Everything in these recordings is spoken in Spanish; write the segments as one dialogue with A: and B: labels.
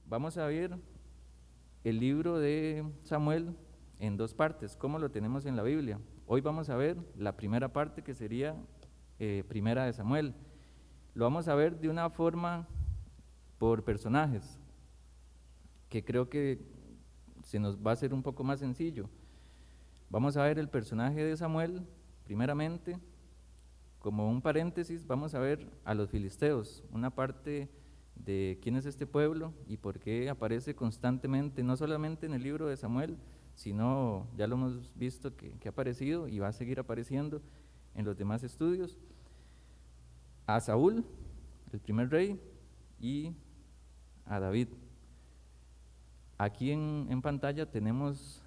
A: vamos a ver el libro de Samuel en dos partes, como lo tenemos en la Biblia. Hoy vamos a ver la primera parte, que sería Primera de Samuel. Lo vamos a ver de una forma por personajes, que creo que se nos va a hacer un poco más sencillo. Vamos a ver el personaje de Samuel, primeramente. Como un paréntesis, vamos a ver a los filisteos, una parte de quién es este pueblo y por qué aparece constantemente, no solamente en el libro de Samuel, sino ya lo hemos visto que ha aparecido y va a seguir apareciendo en los demás estudios. A Saúl, el primer rey, y a David. Aquí en pantalla tenemos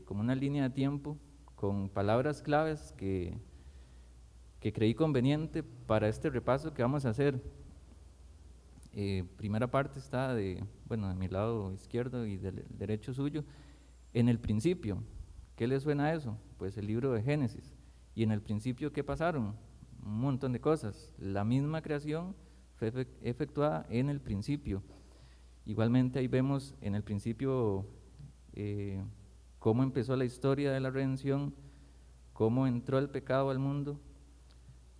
A: como una línea de tiempo con palabras claves que creí conveniente para este repaso que vamos a hacer. Primera parte está de mi lado izquierdo y del derecho suyo. En el principio, ¿qué le suena a eso? Pues el libro de Génesis. Y en el principio, ¿qué pasaron? Un montón de cosas. La misma creación fue efectuada en el principio. Igualmente ahí vemos en el principio cómo empezó la historia de la redención, cómo entró el pecado al mundo,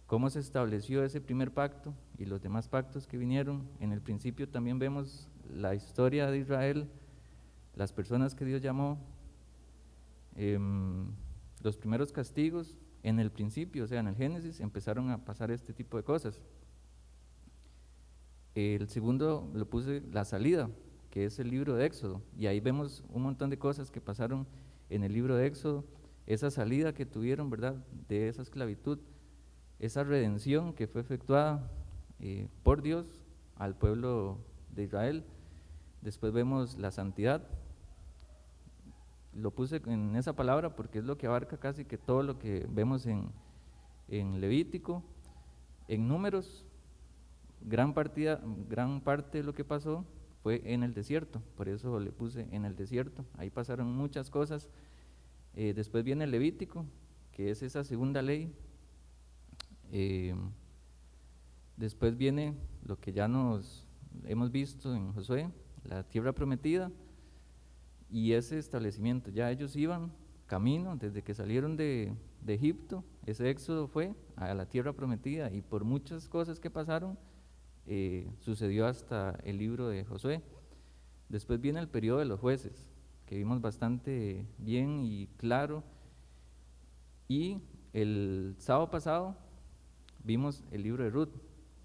A: cómo se estableció ese primer pacto y los demás pactos que vinieron. En el principio también vemos la historia de Israel, las personas que Dios llamó, los primeros castigos. En el principio, o sea, en el Génesis, empezaron a pasar este tipo de cosas. El segundo lo puse la salida, que es el libro de Éxodo, y ahí vemos un montón de cosas que pasaron en el libro de Éxodo, esa salida que tuvieron, ¿verdad?, de esa esclavitud, esa redención que fue efectuada por Dios al pueblo de Israel. Después vemos la santidad, lo puse en esa palabra porque es lo que abarca casi que todo lo que vemos en Levítico, en Números. Gran parte de lo que pasó fue en el desierto, por eso le puse en el desierto. Ahí pasaron muchas cosas. Después viene el Levítico, que es esa segunda ley. Después viene lo que ya nos hemos visto en Josué, la tierra prometida y ese establecimiento. Ya ellos iban camino desde que salieron de Egipto. Ese éxodo fue a la tierra prometida y por muchas cosas que pasaron sucedió hasta el libro de Josué. Después viene el periodo de los jueces, que vimos bastante bien y claro. Y el sábado pasado vimos el libro de Ruth,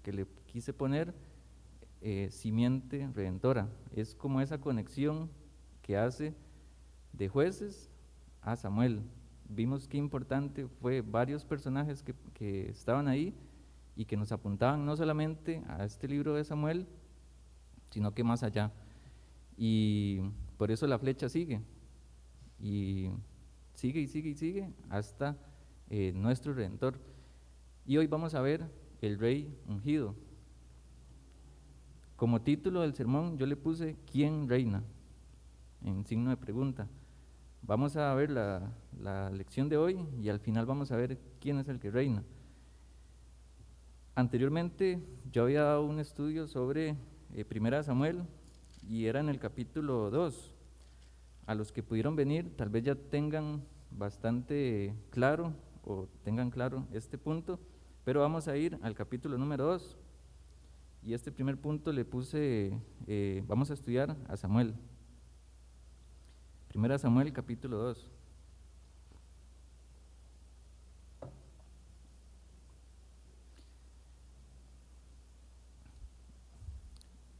A: que le quise poner simiente redentora. Es como esa conexión que hace de jueces a Samuel. Vimos qué importante fue varios personajes que estaban ahí y que nos apuntaban no solamente a este libro de Samuel, sino que más allá. Y por eso la flecha sigue, y sigue y sigue y sigue hasta nuestro Redentor. Y hoy vamos a ver el Rey ungido. Como título del sermón yo le puse ¿quién reina?, en signo de pregunta. Vamos a ver la lección de hoy y al final vamos a ver quién es el que reina. Anteriormente yo había dado un estudio sobre Primera Samuel y era en el capítulo 2. A los que pudieron venir tal vez ya tengan bastante claro o tengan claro este punto, pero vamos a ir al capítulo número 2 y este primer punto le puse, vamos a estudiar a Samuel. Primera Samuel capítulo 2.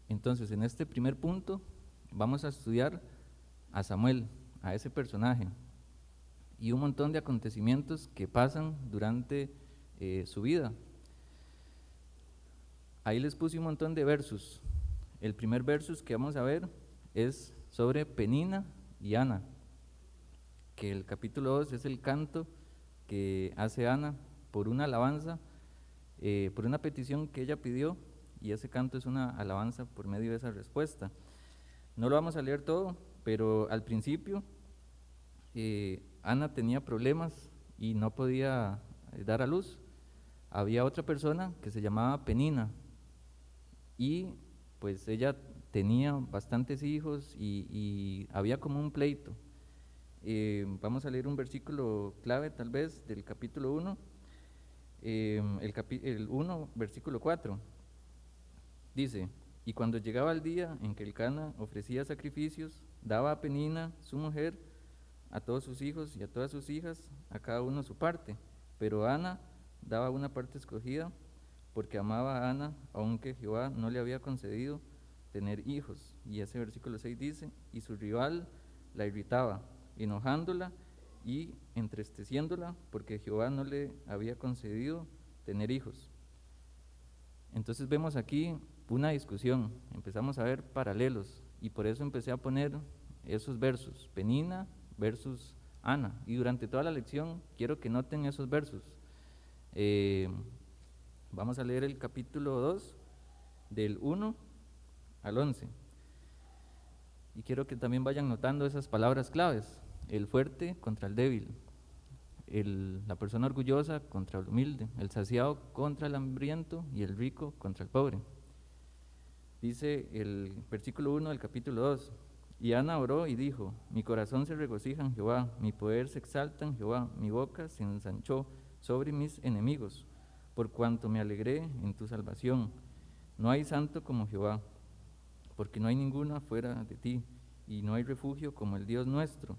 A: Entonces, en este primer punto vamos a estudiar a Samuel, a ese personaje, y un montón de acontecimientos que pasan durante su vida. Ahí les puse un montón de versos. El primer versus que vamos a ver es sobre Penina y Ana, que el capítulo 2 es el canto que hace Ana por una alabanza, por una petición que ella pidió, y ese canto es una alabanza por medio de esa respuesta. No lo vamos a leer todo, pero al principio Ana tenía problemas y no podía dar a luz. Había otra persona que se llamaba Penina y pues ella tenía bastantes hijos y había como un pleito. Vamos a leer un versículo clave tal vez del capítulo 1, el 1, versículo 4. Dice: y cuando llegaba el día en que Elcana ofrecía sacrificios, daba a Penina, su mujer, a todos sus hijos y a todas sus hijas, a cada uno su parte. Pero Ana daba una parte escogida, porque amaba a Ana, aunque Jehová no le había concedido tener hijos. Y ese versículo 6 dice: y su rival la irritaba, enojándola y entristeciéndola, porque Jehová no le había concedido tener hijos. Entonces vemos aquí una discusión, empezamos a ver paralelos, y por eso empecé a poner esos versos, Penina versus Ana, y durante toda la lección quiero que noten esos versos. Vamos a leer el capítulo 2, del 1 al 11, y quiero que también vayan notando esas palabras claves: el fuerte contra el débil, la persona orgullosa contra el humilde, el saciado contra el hambriento y el rico contra el pobre. Dice el versículo 1 del capítulo 2: y Ana oró y dijo: mi corazón se regocija en Jehová, mi poder se exalta en Jehová, mi boca se ensanchó sobre mis enemigos, por cuanto me alegré en tu salvación. No hay santo como Jehová, porque no hay ninguno fuera de ti, y no hay refugio como el Dios nuestro.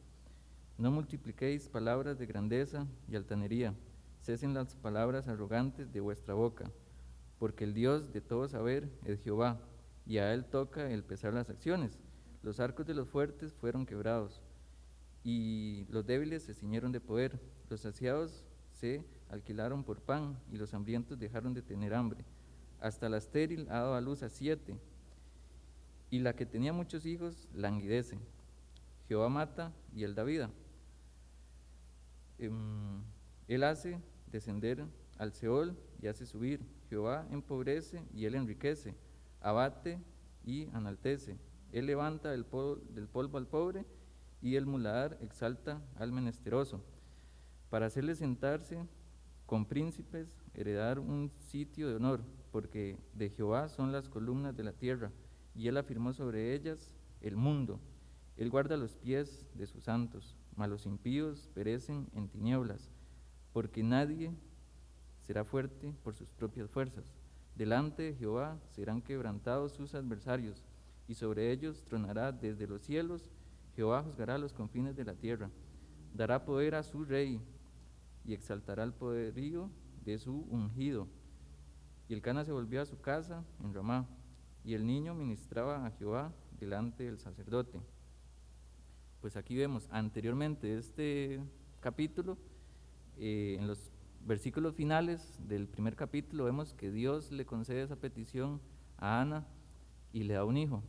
A: No multipliquéis palabras de grandeza y altanería, cesen las palabras arrogantes de vuestra boca, porque el Dios de todo saber es Jehová, y a él toca el pesar las acciones. Los arcos de los fuertes fueron quebrados, y los débiles se ciñeron de poder. Los saciados se alquilaron por pan, y los hambrientos dejaron de tener hambre. Hasta la estéril ha dado a luz a 7, y la que tenía muchos hijos languidece. Jehová mata y él da vida. Él hace descender al Seol y hace subir. Jehová empobrece y él enriquece, abate y enaltece. Él levanta del polvo al pobre, y el muladar exalta al menesteroso, para hacerle sentarse con príncipes, heredar un sitio de honor, porque de Jehová son las columnas de la tierra, y él afirmó sobre ellas el mundo. Él guarda los pies de sus santos, mas los impíos perecen en tinieblas, porque nadie será fuerte por sus propias fuerzas. Delante de Jehová serán quebrantados sus adversarios, y sobre ellos tronará desde los cielos. Jehová juzgará los confines de la tierra, dará poder a su rey, y exaltará el poderío de su ungido. Y Elcana se volvió a su casa en Ramá, y el niño ministraba a Jehová delante del sacerdote. Pues aquí vemos anteriormente este capítulo, en los versículos finales del primer capítulo vemos que Dios le concede esa petición a Ana y le da un hijo,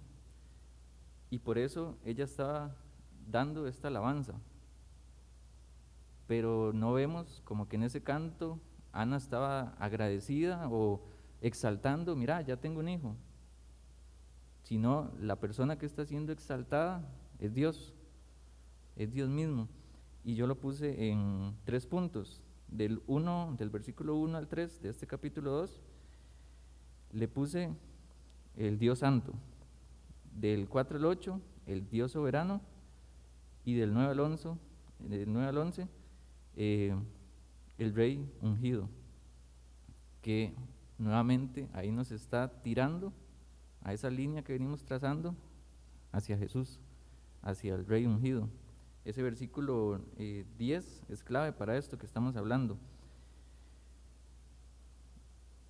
A: y por eso ella estaba dando esta alabanza. Pero no vemos como que en ese canto Ana estaba agradecida o exaltando: mira, ya tengo un hijo, sino la persona que está siendo exaltada es Dios mismo. Y yo lo puse en 3 puntos. Del versículo 1 al 3 de este capítulo 2, le puse el Dios santo. Del 4 al 8, el Dios soberano. Y del 9 al 11, el rey ungido, que nuevamente ahí nos está tirando a esa línea que venimos trazando hacia Jesús, hacia el rey ungido. Ese versículo 10 es clave para esto que estamos hablando.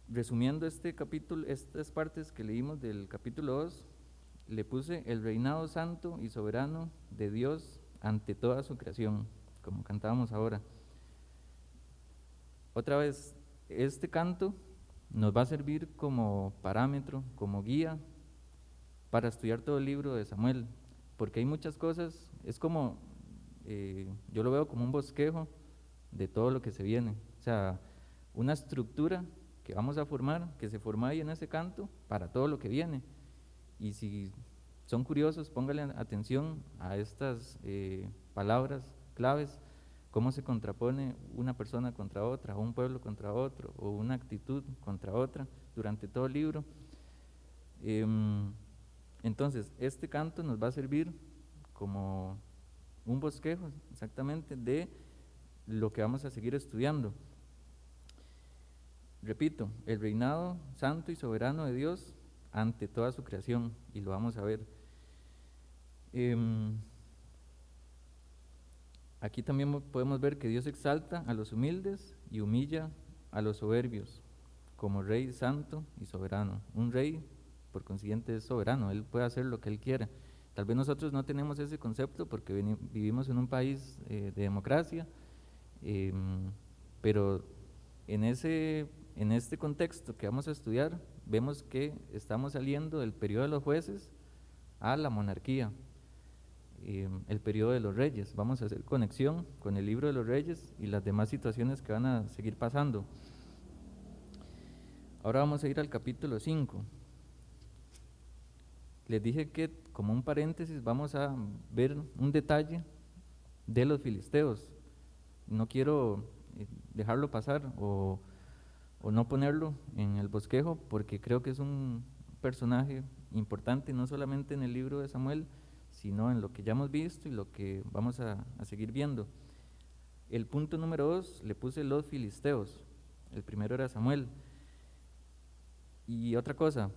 A: Resumiendo este capítulo, estas partes que leímos del capítulo 2, le puse el reinado santo y soberano de Dios ante toda su creación, como cantábamos ahora. Otra vez, este canto nos va a servir como parámetro, como guía para estudiar todo el libro de Samuel, porque hay muchas cosas, es como, yo lo veo como un bosquejo de todo lo que se viene, o sea, una estructura que vamos a formar, que se forma ahí en ese canto para todo lo que viene. Y si son curiosos, pónganle atención a estas palabras claves, cómo se contrapone una persona contra otra, o un pueblo contra otro, o una actitud contra otra durante todo el libro. Entonces, este canto nos va a servir como un bosquejo exactamente de lo que vamos a seguir estudiando. Repito, el reinado santo y soberano de Dios ante toda su creación, y lo vamos a ver. Aquí también podemos ver que Dios exalta a los humildes y humilla a los soberbios, como Rey santo y soberano. Un rey, por consiguiente, es soberano, él puede hacer lo que él quiera. Tal vez nosotros no tenemos ese concepto porque vivimos en un país de democracia, pero en este contexto que vamos a estudiar, vemos que estamos saliendo del periodo de los jueces a la monarquía, el periodo de los reyes. Vamos a hacer conexión con el libro de los reyes y las demás situaciones que van a seguir pasando. Ahora vamos a ir al capítulo 5. Les dije que, como un paréntesis, vamos a ver un detalle de los filisteos. No quiero dejarlo pasar o no ponerlo en el bosquejo, porque creo que es un personaje importante, no solamente en el libro de Samuel, sino en lo que ya hemos visto y lo que vamos a seguir viendo. El punto número 2 le puse los filisteos. El primero era Samuel. Y otra cosa,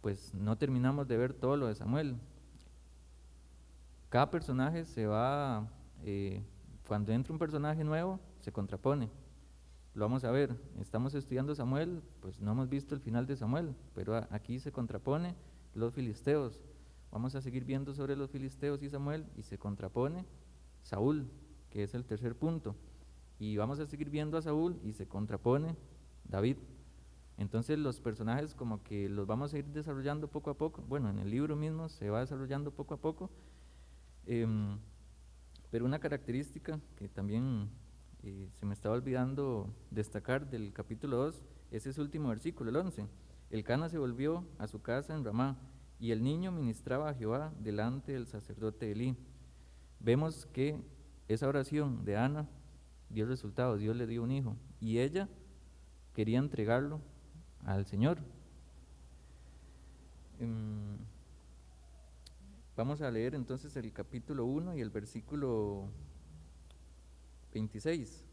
A: pues no terminamos de ver todo lo de Samuel. Cada personaje se va, cuando entra un personaje nuevo, se contrapone. Lo vamos a ver. Estamos estudiando Samuel, pues no hemos visto el final de Samuel, pero aquí se contrapone los filisteos. Vamos a seguir viendo sobre los filisteos y Samuel, y se contrapone Saúl, que es el tercer punto. Y vamos a seguir viendo a Saúl y se contrapone David. Entonces los personajes como que los vamos a ir desarrollando poco a poco. Bueno, en el libro mismo se va desarrollando poco a poco. Pero una característica que también se me estaba olvidando destacar del capítulo 2 es ese último versículo, el 11. Elcana se volvió a su casa en Ramá, y el niño ministraba a Jehová delante del sacerdote Elí. Vemos que esa oración de Ana dio resultados. Dios le dio un hijo y ella quería entregarlo al Señor. Vamos a leer entonces el capítulo 1 y el versículo 26.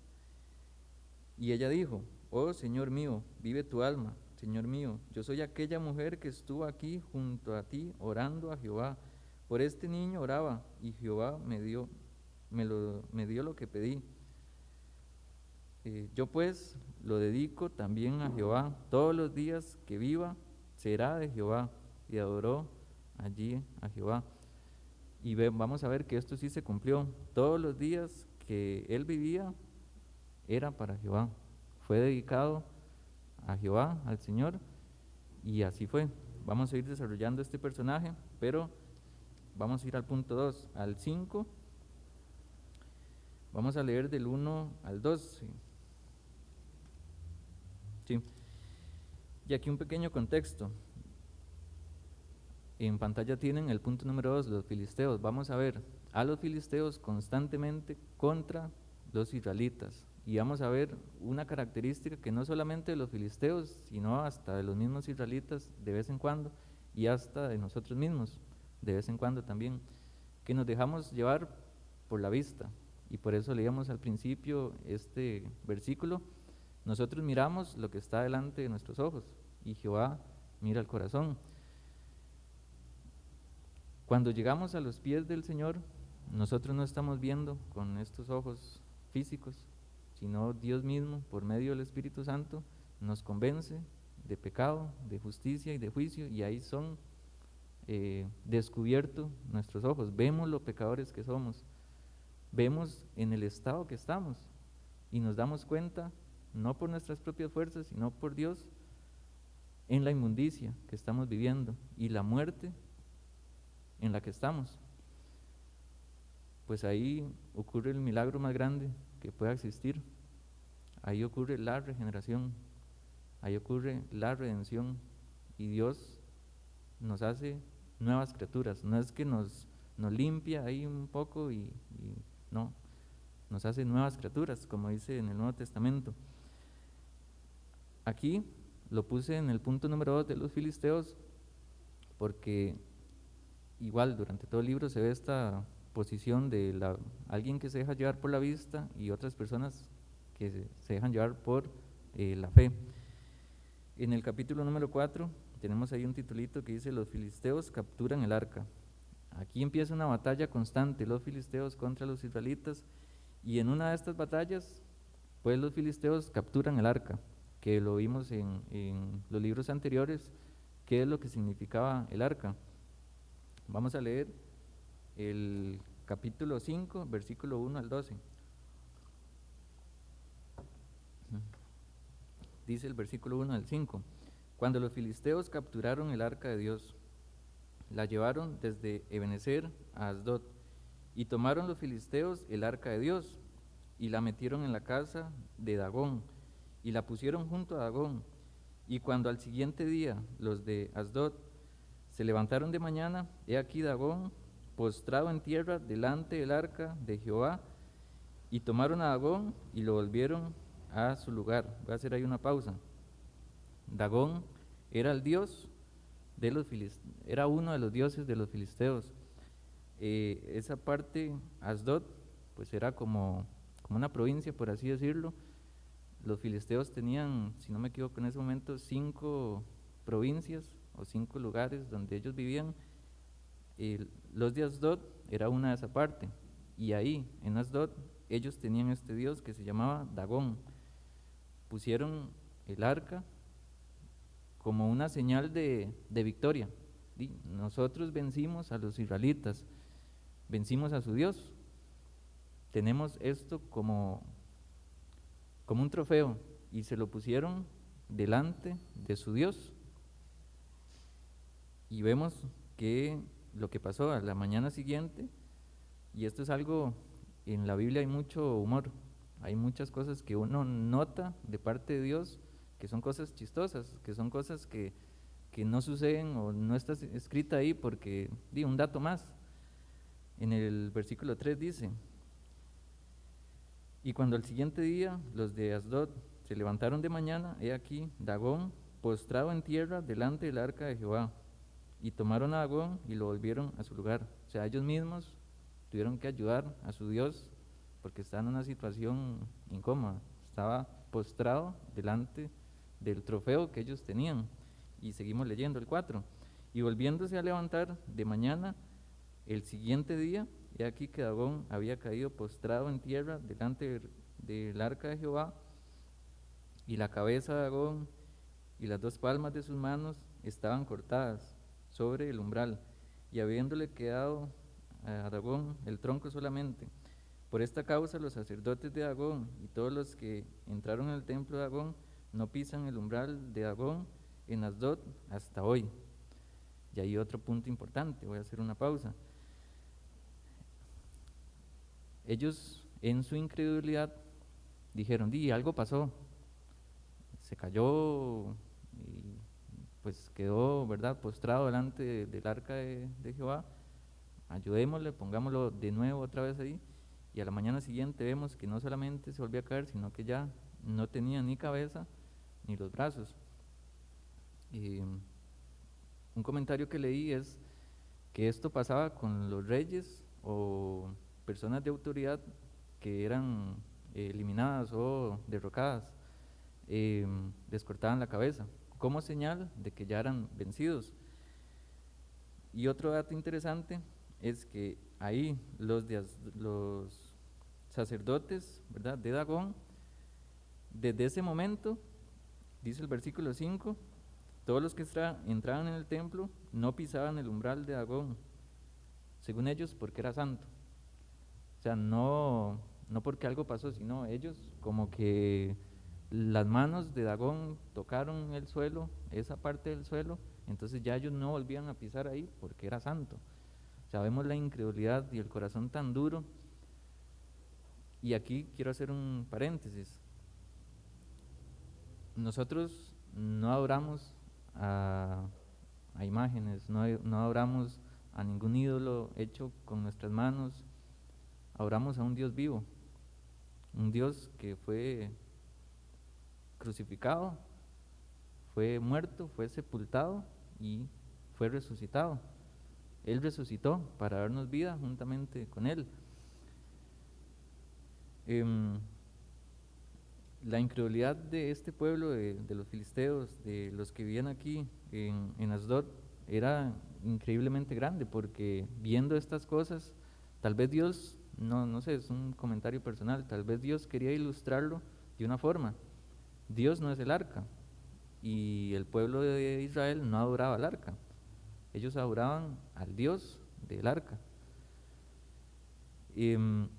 A: Y ella dijo: oh Señor mío, vive tu alma, Señor mío, yo soy aquella mujer que estuvo aquí junto a ti orando a Jehová. Por este niño oraba, y Jehová me dio lo que pedí. Yo pues lo dedico también a Jehová. Todos los días que viva será de Jehová. Y adoró allí a Jehová. Y vamos a ver que esto sí se cumplió. Todos los días que él vivía era para Jehová. Fue dedicado a Jehová, al Señor, y así fue. Vamos a ir desarrollando este personaje, pero vamos a ir al punto 2, al 5. Vamos a leer del 1 al 2. Sí. Y aquí un pequeño contexto. En pantalla tienen el punto número 2, los filisteos. Vamos a ver a los filisteos constantemente contra los israelitas. Y vamos a ver una característica que no solamente de los filisteos, sino hasta de los mismos israelitas de vez en cuando, y hasta de nosotros mismos de vez en cuando también, que nos dejamos llevar por la vista. Y por eso leíamos al principio este versículo: nosotros miramos lo que está delante de nuestros ojos, y Jehová mira el corazón. Cuando llegamos a los pies del Señor, nosotros no estamos viendo con estos ojos físicos, sino Dios mismo, por medio del Espíritu Santo, nos convence de pecado, de justicia y de juicio, y ahí son descubiertos nuestros ojos. Vemos lo pecadores que somos, vemos en el estado que estamos, y nos damos cuenta, no por nuestras propias fuerzas, sino por Dios, en la inmundicia que estamos viviendo y la muerte en la que estamos. Pues ahí ocurre el milagro más grande que pueda existir. Ahí ocurre la regeneración, ahí ocurre la redención, y Dios nos hace nuevas criaturas. No es que nos limpia ahí un poco y no, nos hace nuevas criaturas, como dice en el Nuevo Testamento. Aquí lo puse en el punto número 2 de los filisteos, porque igual durante todo el libro se ve esta posición de alguien que se deja llevar por la vista y otras personas que se dejan llevar por la fe. En el capítulo número 4 tenemos ahí un titulito que dice: los filisteos capturan el arca. Aquí empieza una batalla constante, los filisteos contra los israelitas, y en una de estas batallas, pues los filisteos capturan el arca, que lo vimos en los libros anteriores, qué es lo que significaba el arca. Vamos a leer el capítulo 5, versículo 1 al 12. Dice el versículo 1 al 5: cuando los filisteos capturaron el arca de Dios, la llevaron desde Ebenezer a Asdod, y tomaron los filisteos el arca de Dios, y la metieron en la casa de Dagón, y la pusieron junto a Dagón. Y cuando al siguiente día los de Asdod se levantaron de mañana, he aquí Dagón postrado en tierra delante del arca de Jehová, y tomaron a Dagón y lo volvieron a su lugar. Voy a hacer ahí una pausa. Dagón era el dios de los filisteos, era uno de los dioses de los filisteos. Esa parte, Asdod, pues era como una provincia, por así decirlo. Los filisteos tenían, si no me equivoco en ese momento, 5 provincias o 5 lugares donde ellos vivían. Los de Asdod era una de esa parte, y ahí en Asdod ellos tenían este dios que se llamaba Dagón. Pusieron el arca como una señal de victoria. Nosotros vencimos a los israelitas, vencimos a su Dios. Tenemos esto como un trofeo, y se lo pusieron delante de su Dios. Y vemos que lo que pasó a la mañana siguiente, y esto es algo, en la Biblia hay mucho humor, hay muchas cosas que uno nota de parte de Dios, que son cosas chistosas, que son cosas que no suceden o no está escrita ahí porque, un dato más. En el versículo 3 dice: y cuando al siguiente día los de Asdod se levantaron de mañana, he aquí Dagón postrado en tierra delante del arca de Jehová, y tomaron a Dagón y lo volvieron a su lugar. O sea, ellos mismos tuvieron que ayudar a su Dios porque estaban en una situación incómoda, estaba postrado delante del trofeo que ellos tenían. Y seguimos leyendo el 4: y volviéndose a levantar de mañana el siguiente día, he aquí que Dagón había caído postrado en tierra delante del arca de Jehová, y la cabeza de Dagón y las 2 palmas de sus manos estaban cortadas sobre el umbral, y habiéndole quedado a Dagón el tronco solamente. Por esta causa los sacerdotes de Dagón y todos los que entraron en el templo de Dagón no pisan el umbral de Dagón en Asdod hasta hoy. Y hay otro punto importante, voy a hacer una pausa. Ellos en su incredulidad dijeron: algo pasó, se cayó y pues quedó, ¿verdad?, postrado delante del arca de Jehová. Ayudémosle, pongámoslo de nuevo otra vez ahí. Y a la mañana siguiente vemos que no solamente se volvió a caer, sino que ya no tenía ni cabeza ni los brazos. Un comentario que leí es que esto pasaba con los reyes o personas de autoridad que eran eliminadas o derrocadas. Les cortaban la cabeza como señal de que ya eran vencidos. Y otro dato interesante es que ahí los sacerdotes, ¿verdad?, de Dagón, desde ese momento, dice el versículo 5, todos los que entraban en el templo no pisaban el umbral de Dagón, según ellos, porque era santo. O sea, no porque algo pasó, sino ellos como que las manos de Dagón tocaron el suelo, esa parte del suelo, entonces ya ellos no volvían a pisar ahí porque era santo. Sabemos la incredulidad y el corazón tan duro. Y aquí quiero hacer un paréntesis. Nosotros no adoramos a imágenes, no adoramos a ningún ídolo hecho con nuestras manos, adoramos a un Dios vivo, un Dios que fue crucificado, fue muerto, fue sepultado y fue resucitado. Él resucitó para darnos vida juntamente con Él. La incredulidad de este pueblo, de los filisteos, de los que vivían aquí en Asdod, era increíblemente grande, porque viendo estas cosas, tal vez Dios, no sé, es un comentario personal, tal vez Dios quería ilustrarlo de una forma. Dios no es el arca, y el pueblo de Israel no adoraba al arca, ellos adoraban al Dios del arca.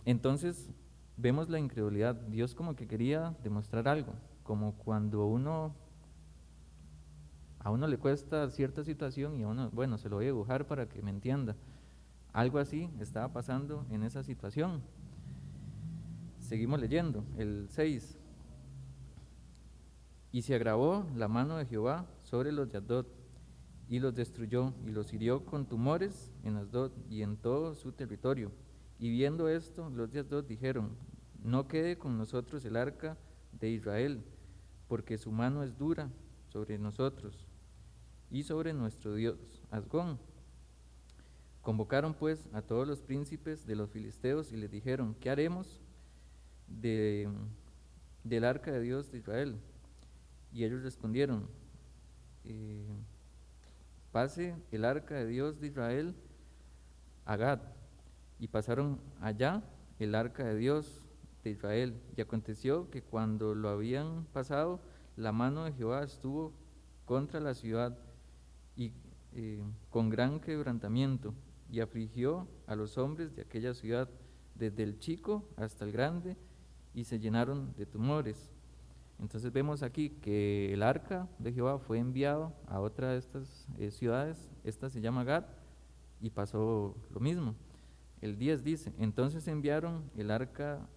A: Entonces vemos la incredulidad. Dios como que quería demostrar algo, como cuando a uno le cuesta cierta situación y a uno, bueno, se lo voy a dibujar para que me entienda. Algo así estaba pasando en esa situación. Seguimos leyendo, el 6. Y se agravó la mano de Jehová sobre los de Asdod, y los destruyó, y los hirió con tumores en Asdod y en todo su territorio. Y viendo esto, los de Asdod dijeron: no quede con nosotros el arca de Israel, porque su mano es dura sobre nosotros y sobre nuestro Dios Asgón. Convocaron pues a todos los príncipes de los filisteos y les dijeron: ¿qué haremos del arca de Dios de Israel? Y ellos respondieron: pase el arca de Dios de Israel a Gad. Y pasaron allá el arca de Dios de Israel. Y aconteció que cuando lo habían pasado, la mano de Jehová estuvo contra la ciudad y con gran quebrantamiento, y afligió a los hombres de aquella ciudad, desde el chico hasta el grande, y se llenaron de tumores. Entonces vemos aquí que el arca de Jehová fue enviado a otra de estas ciudades, esta se llama Gad, y pasó lo mismo. El 10 dice: entonces enviaron el arca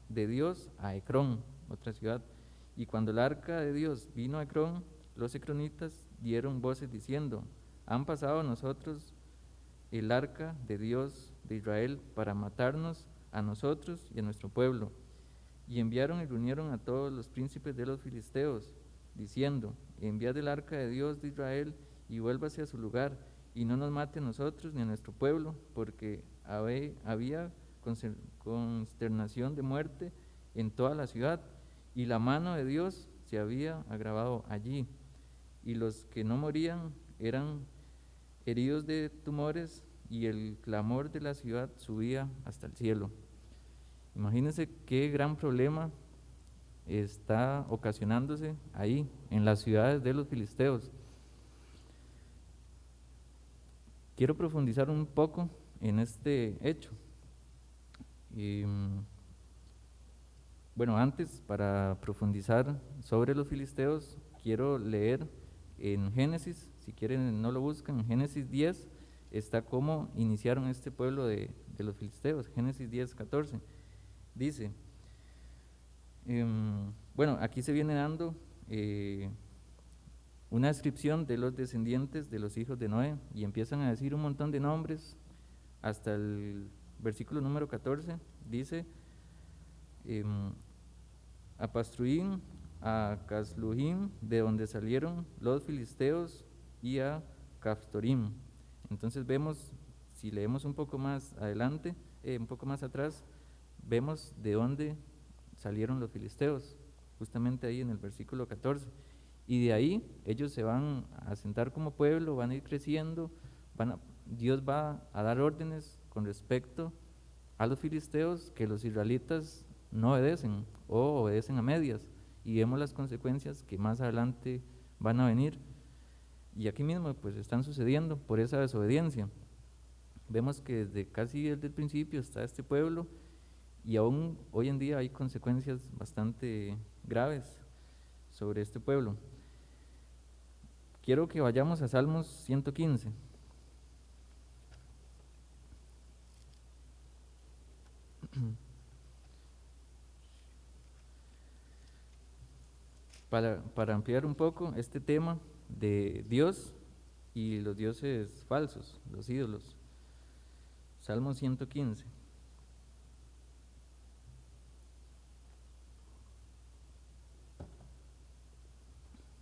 A: de Dios a Ecrón, otra ciudad, y cuando el arca de Dios vino a Ecrón, los ecronitas dieron voces diciendo: han pasado a nosotros el arca de Dios de Israel para matarnos a nosotros y a nuestro pueblo. Y enviaron y reunieron a todos los príncipes de los filisteos, diciendo: enviad el arca de Dios de Israel y vuélvase a su lugar, y no nos mate a nosotros ni a nuestro pueblo, porque había consternación de muerte en toda la ciudad, y la mano de Dios se había agravado allí, y los que no morían eran heridos de tumores, y el clamor de la ciudad subía hasta el cielo. Imagínense qué gran problema está ocasionándose ahí, en las ciudades de los filisteos. Quiero profundizar un poco en este hecho. Bueno, antes, para profundizar sobre los filisteos, quiero leer en Génesis, si quieren no lo buscan, en Génesis 10 está cómo iniciaron este pueblo de los filisteos, Génesis 10:14. Dice, bueno, aquí se viene dando una descripción de los descendientes de los hijos de Noé, y empiezan a decir un montón de nombres hasta el versículo número 14. Dice: a Pastruim, a Casluhim, de donde salieron los filisteos, y a Caftorim. Entonces vemos, si leemos un poco más adelante, un poco más atrás, vemos de dónde salieron los filisteos, justamente ahí en el versículo 14. Y de ahí ellos se van a asentar como pueblo, van a ir creciendo, Dios va a dar órdenes con respecto a los filisteos que los israelitas no obedecen o obedecen a medias, y vemos las consecuencias que más adelante van a venir, y aquí mismo pues están sucediendo por esa desobediencia. Vemos que desde el principio está este pueblo, y aún hoy en día hay consecuencias bastante graves sobre este pueblo. Quiero que vayamos a Salmos 115. Para ampliar un poco este tema de Dios y los dioses falsos, los ídolos. Salmo 115.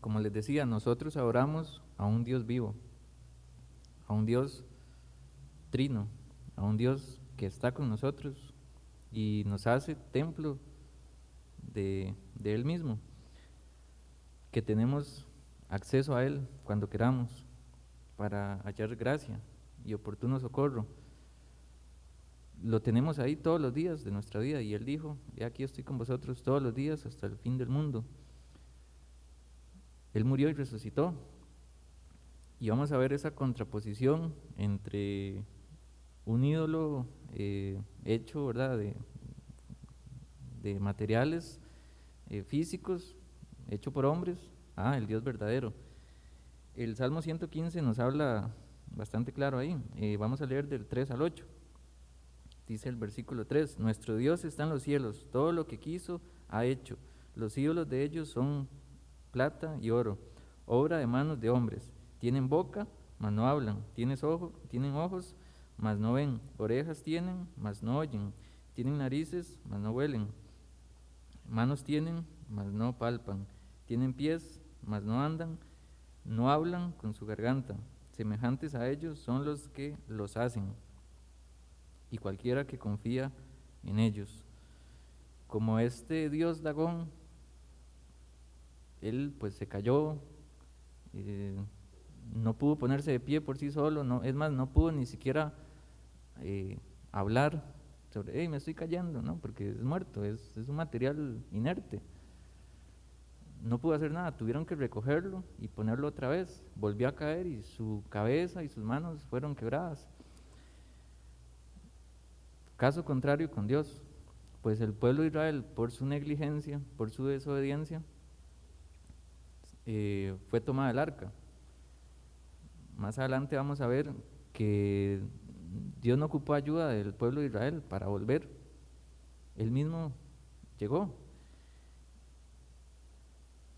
A: Como les decía, nosotros adoramos a un Dios vivo, a un Dios trino, a un Dios que está con nosotros y nos hace templo de Él mismo, que tenemos acceso a Él cuando queramos para hallar gracia y oportuno socorro. Lo tenemos ahí todos los días de nuestra vida y Él dijo, he aquí estoy con vosotros todos los días hasta el fin del mundo. Él murió y resucitó. Y vamos a ver esa contraposición entre un ídolo hecho, ¿verdad?, de materiales físicos, hecho por hombres, el Dios verdadero. El Salmo 115 nos habla bastante claro ahí. Vamos a leer del 3 al 8. Dice el versículo 3, nuestro Dios está en los cielos, todo lo que quiso ha hecho. Los ídolos de ellos son plata y oro, obra de manos de hombres. Tienen boca, mas no hablan. Tienen ojos, mas no ven. Orejas tienen, mas no oyen. Tienen narices, mas no huelen. Manos tienen, mas no palpan. Tienen pies, mas no andan. No hablan con su garganta. Semejantes a ellos son los que los hacen, y cualquiera que confía en ellos. Como este dios Dagón, él pues se cayó, no pudo ponerse de pie por sí solo, no, es más, no pudo ni siquiera hablar sobre, hey, me estoy cayendo, ¿no? Porque es muerto, es un material inerte. No pudo hacer nada, tuvieron que recogerlo y ponerlo otra vez. Volvió a caer y su cabeza y sus manos fueron quebradas. Caso contrario con Dios, pues el pueblo de Israel, por su negligencia, por su desobediencia, fue tomada el arca. Más adelante vamos a ver que Dios no ocupó ayuda del pueblo de Israel para volver. Él mismo llegó.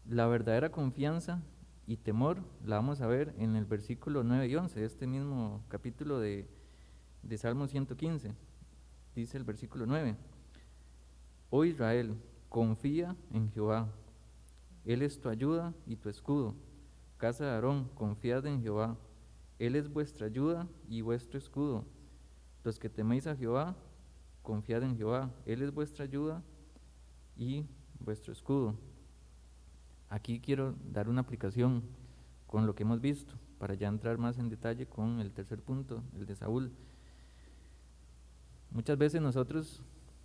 A: La verdadera confianza y temor la vamos a ver en el versículo 9 y 11 de este mismo capítulo de Salmo 115. Dice el versículo 9, oh Israel, confía en Jehová, Él es tu ayuda y tu escudo. Casa de Aarón, confiad en Jehová, Él es vuestra ayuda y vuestro escudo. Los que teméis a Jehová, confiad en Jehová, Él es vuestra ayuda y vuestro escudo. Aquí quiero dar una aplicación con lo que hemos visto, para ya entrar más en detalle con el tercer punto, el de Saúl. Muchas veces nosotros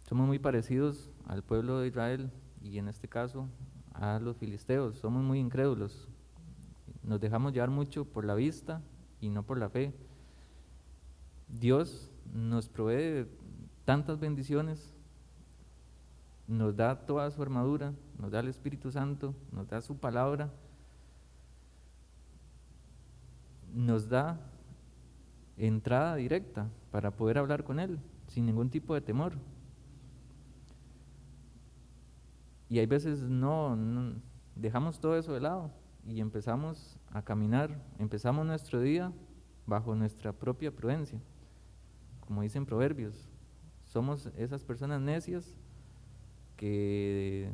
A: somos muy parecidos al pueblo de Israel y en este caso a los filisteos, somos muy incrédulos, nos dejamos llevar mucho por la vista y no por la fe. Dios nos provee tantas bendiciones, nos da toda su armadura, nos da el Espíritu Santo, nos da su palabra, nos da entrada directa para poder hablar con Él sin ningún tipo de temor. Y hay veces no dejamos todo eso de lado y empezamos a caminar, empezamos nuestro día bajo nuestra propia prudencia. Como dicen Proverbios, somos esas personas necias que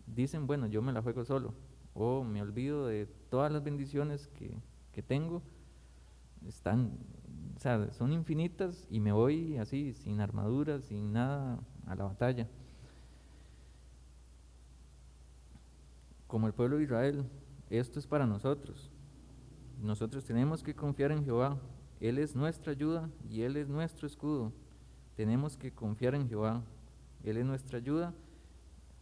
A: dicen, bueno, yo me la juego solo, o me olvido de todas las bendiciones que tengo, o sea, son infinitas y me voy así, sin armadura, sin nada, a la batalla. Como el pueblo de Israel, esto es para nosotros. Nosotros tenemos que confiar en Jehová. Él es nuestra ayuda y Él es nuestro escudo. Tenemos que confiar en Jehová. Él es nuestra ayuda.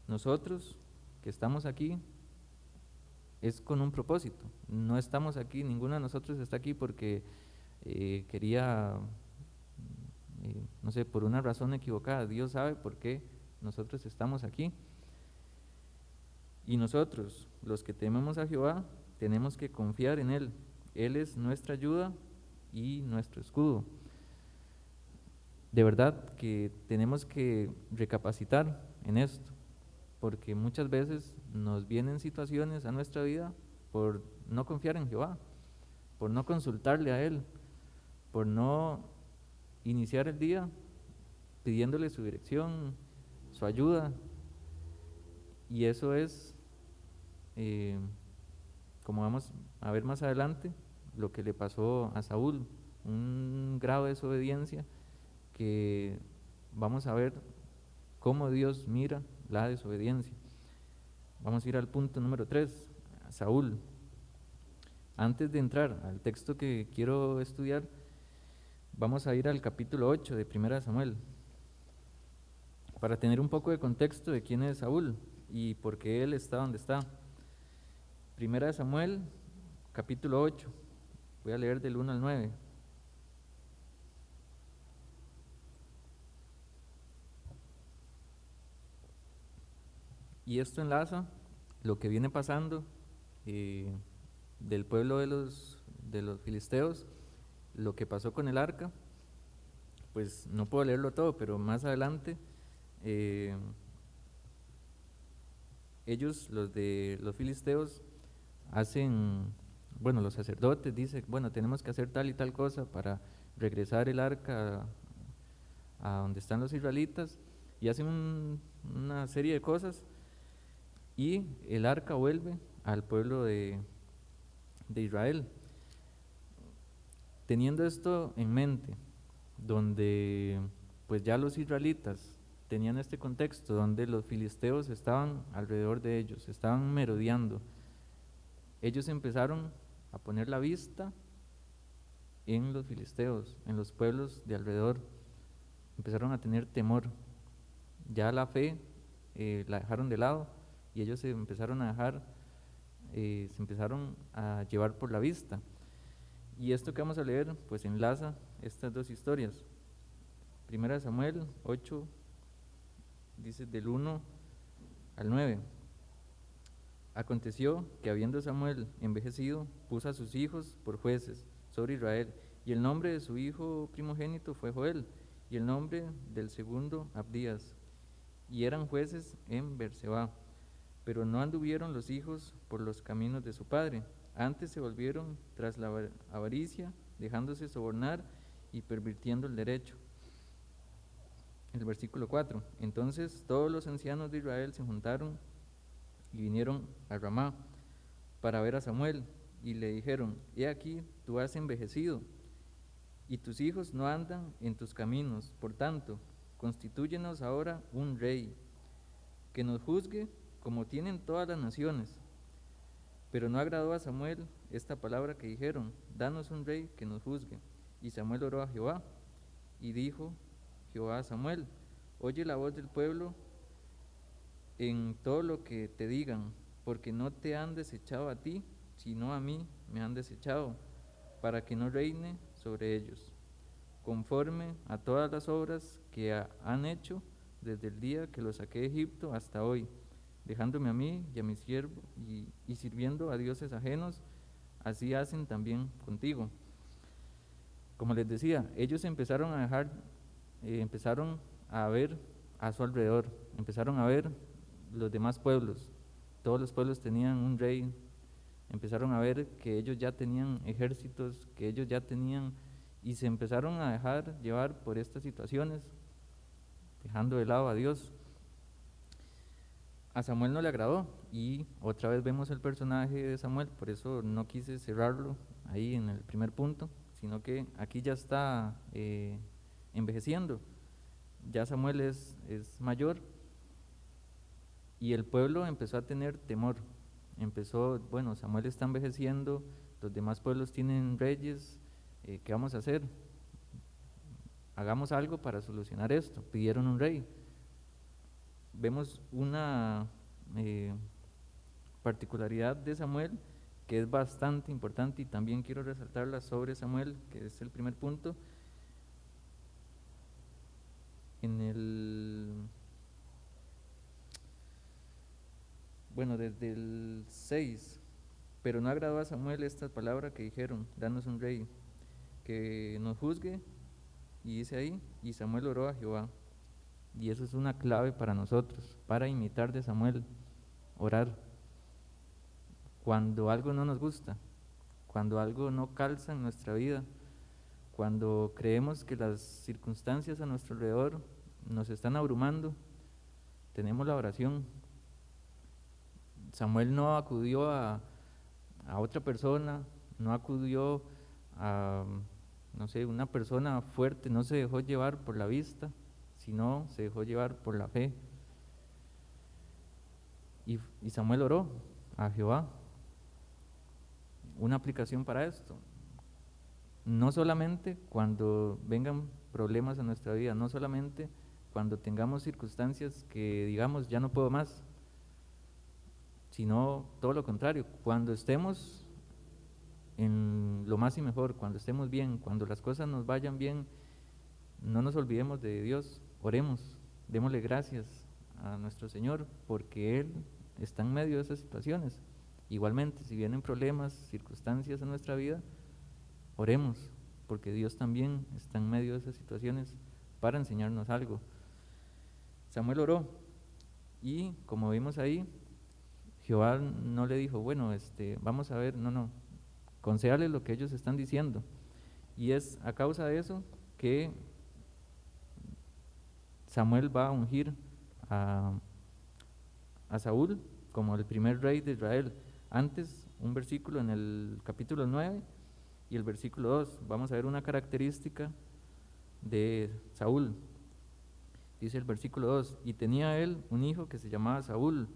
A: Nosotros que estamos aquí es con un propósito. No estamos aquí, ninguno de nosotros está aquí porque quería, no sé, por una razón equivocada. Dios sabe por qué nosotros estamos aquí. Y nosotros, los que tememos a Jehová, tenemos que confiar en Él. Él es nuestra ayuda y nuestro escudo. De verdad que tenemos que recapacitar en esto, porque muchas veces nos vienen situaciones a nuestra vida por no confiar en Jehová, por no consultarle a Él, por no iniciar el día pidiéndole su dirección, su ayuda. Y eso es, como vamos a ver más adelante, lo que le pasó a Saúl. un grado de desobediencia que vamos a ver cómo Dios mira la desobediencia. Vamos a ir al punto número 3, Saúl. Antes de entrar al texto que quiero estudiar, vamos a ir al capítulo 8 de 1 Samuel, para tener un poco de contexto de quién es Saúl y por qué él está donde está. 1 Samuel, capítulo 8, voy a leer del 1 al 9. Y esto enlaza lo que viene pasando del pueblo de los filisteos, lo que pasó con el arca. Pues no puedo leerlo todo, pero más adelante ellos, los filisteos, hacen, bueno, los sacerdotes dicen, bueno, tenemos que hacer tal y tal cosa para regresar el arca a donde están los israelitas, y hacen una serie de cosas, y el arca vuelve al pueblo de Israel. Teniendo esto en mente, donde pues ya los israelitas tenían este contexto, donde los filisteos estaban alrededor de ellos, estaban merodeando, ellos empezaron a poner la vista en los filisteos, en los pueblos de alrededor, empezaron a tener temor, ya la fe la dejaron de lado y ellos se empezaron a llevar por la vista. Y esto que vamos a leer pues enlaza estas dos historias. 1 Samuel 8 dice del 1 al 9. Aconteció que habiendo Samuel envejecido, puso a sus hijos por jueces sobre Israel, y el nombre de su hijo primogénito fue Joel, y el nombre del segundo Abdías, y eran jueces en Berseba. Pero no anduvieron los hijos por los caminos de su padre, antes se volvieron tras la avaricia, dejándose sobornar y pervirtiendo el derecho. El versículo 4. Entonces todos los ancianos de Israel se juntaron y vinieron a Ramá para ver a Samuel, y le dijeron: he aquí, tú has envejecido, y tus hijos no andan en tus caminos, por tanto, constitúyenos ahora un rey, que nos juzgue como tienen todas las naciones. Pero no agradó a Samuel esta palabra que dijeron: danos un rey que nos juzgue. Y Samuel oró a Jehová, y dijo Jehová a Samuel: oye la voz del pueblo en todo lo que te digan, porque no te han desechado a ti, sino a mí me han desechado, para que no reine sobre ellos, conforme a todas las obras que han hecho desde el día que los saqué de Egipto hasta hoy, dejándome a mí y a mi siervo y sirviendo a dioses ajenos, así hacen también contigo. Como les decía, ellos empezaron a ver a su alrededor, empezaron a ver los demás pueblos, todos los pueblos tenían un rey, empezaron a ver que ellos ya tenían ejércitos, que ellos ya tenían, y se empezaron a dejar llevar por estas situaciones, dejando de lado a Dios. A Samuel no le agradó, y otra vez vemos el personaje de Samuel, por eso no quise cerrarlo ahí en el primer punto, sino que aquí ya está envejeciendo, ya Samuel es mayor, y el pueblo empezó a tener temor, bueno, Samuel está envejeciendo, los demás pueblos tienen reyes, ¿qué vamos a hacer? Hagamos algo para solucionar esto. Pidieron un rey. Vemos una particularidad de Samuel que es bastante importante, y también quiero resaltarla sobre Samuel, que es el primer punto. Desde el 6, pero no agradó a Samuel esta palabra que dijeron: danos un rey que nos juzgue, y dice ahí, y Samuel oró a Jehová. Y eso es una clave para nosotros, para imitar de Samuel, orar. Cuando algo no nos gusta, cuando algo no calza en nuestra vida, cuando creemos que las circunstancias a nuestro alrededor nos están abrumando, tenemos la oración. Samuel no acudió a otra persona, no acudió a no sé, una persona fuerte no se dejó llevar por la vista, sino se dejó llevar por la fe. Y Samuel oró a Jehová. Una aplicación para esto: no solamente cuando vengan problemas en nuestra vida, no solamente cuando tengamos circunstancias que digamos ya no puedo más, sino todo lo contrario, cuando estemos en lo más y mejor, cuando estemos bien, cuando las cosas nos vayan bien, no nos olvidemos de Dios, oremos, démosle gracias a nuestro Señor, porque Él está en medio de esas situaciones. Igualmente, si vienen problemas, circunstancias en nuestra vida, oremos, porque Dios también está en medio de esas situaciones para enseñarnos algo. Samuel oró, y como vimos ahí, Jehová no le dijo, bueno, vamos a ver, no, concédale lo que ellos están diciendo. Y es a causa de eso que Samuel va a ungir a Saúl como el primer rey de Israel. Antes, un versículo en el capítulo 9 y el versículo 2, vamos a ver una característica de Saúl. Dice el versículo 2, y tenía él un hijo que se llamaba Saúl,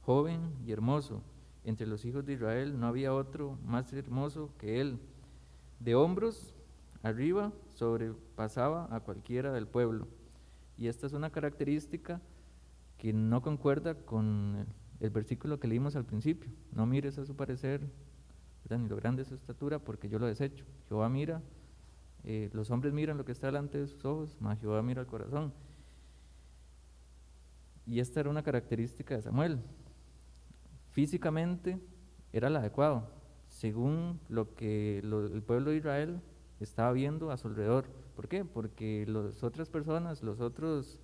A: joven y hermoso. Entre los hijos de Israel no había otro más hermoso que él. De hombros arriba sobrepasaba a cualquiera del pueblo. Y esta es una característica que no concuerda con el versículo que leímos al principio. No mires a su parecer, ¿verdad?, ni lo grande de su estatura, porque yo lo desecho. Jehová mira, los hombres miran lo que está delante de sus ojos, mas Jehová mira el corazón. Y esta era una característica de Samuel. Físicamente era el adecuado, según lo que el pueblo de Israel estaba viendo a su alrededor. ¿Por qué? Porque las otras personas, los otros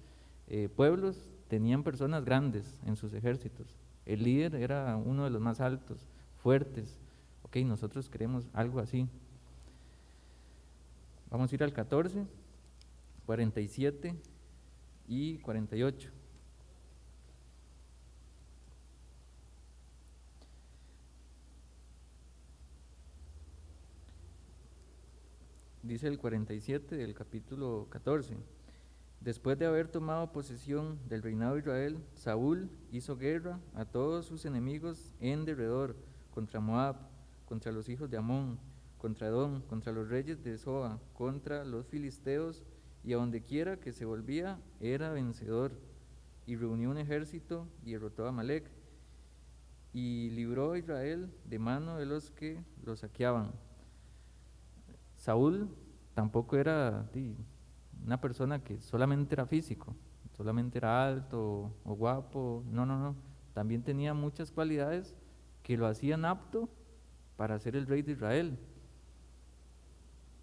A: pueblos tenían personas grandes en sus ejércitos. El líder era uno de los más altos, fuertes. Ok, nosotros queremos algo así. Vamos a ir al 14, 47 y 48. Dice el 47 del capítulo 14. Después de haber tomado posesión del reinado de Israel, Saúl hizo guerra a todos sus enemigos en derredor, contra Moab, contra los hijos de Amón, contra Edom, contra los reyes de Zoa, contra los filisteos, y a donde quiera que se volvía era vencedor, y reunió un ejército y derrotó a Amalec, y libró a Israel de mano de los que lo saqueaban. Saúl tampoco era una persona que solamente era físico, solamente era alto o guapo, no, también tenía muchas cualidades que lo hacían apto para ser el rey de Israel,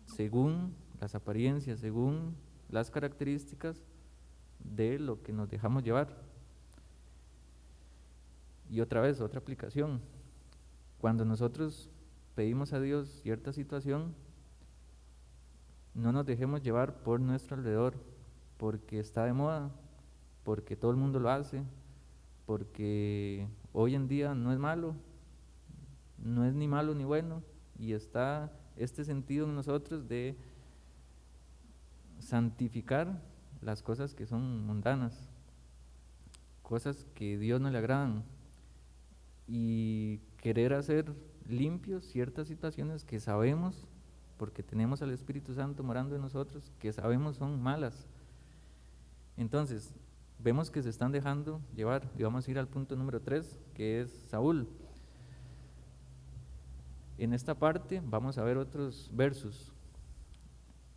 A: según las apariencias, según las características de lo que nos dejamos llevar. Y otra vez, otra aplicación: cuando nosotros pedimos a Dios cierta situación, no nos dejemos llevar por nuestro alrededor, porque está de moda, porque todo el mundo lo hace, porque hoy en día no es malo, no es ni malo ni bueno, y está este sentido en nosotros de santificar las cosas que son mundanas, cosas que a Dios no le agradan, y querer hacer limpios ciertas situaciones que sabemos, porque tenemos al Espíritu Santo morando en nosotros, que sabemos son malas. Entonces, vemos que se están dejando llevar, y vamos a ir al punto número 3, que es Saúl. En esta parte vamos a ver otros versos: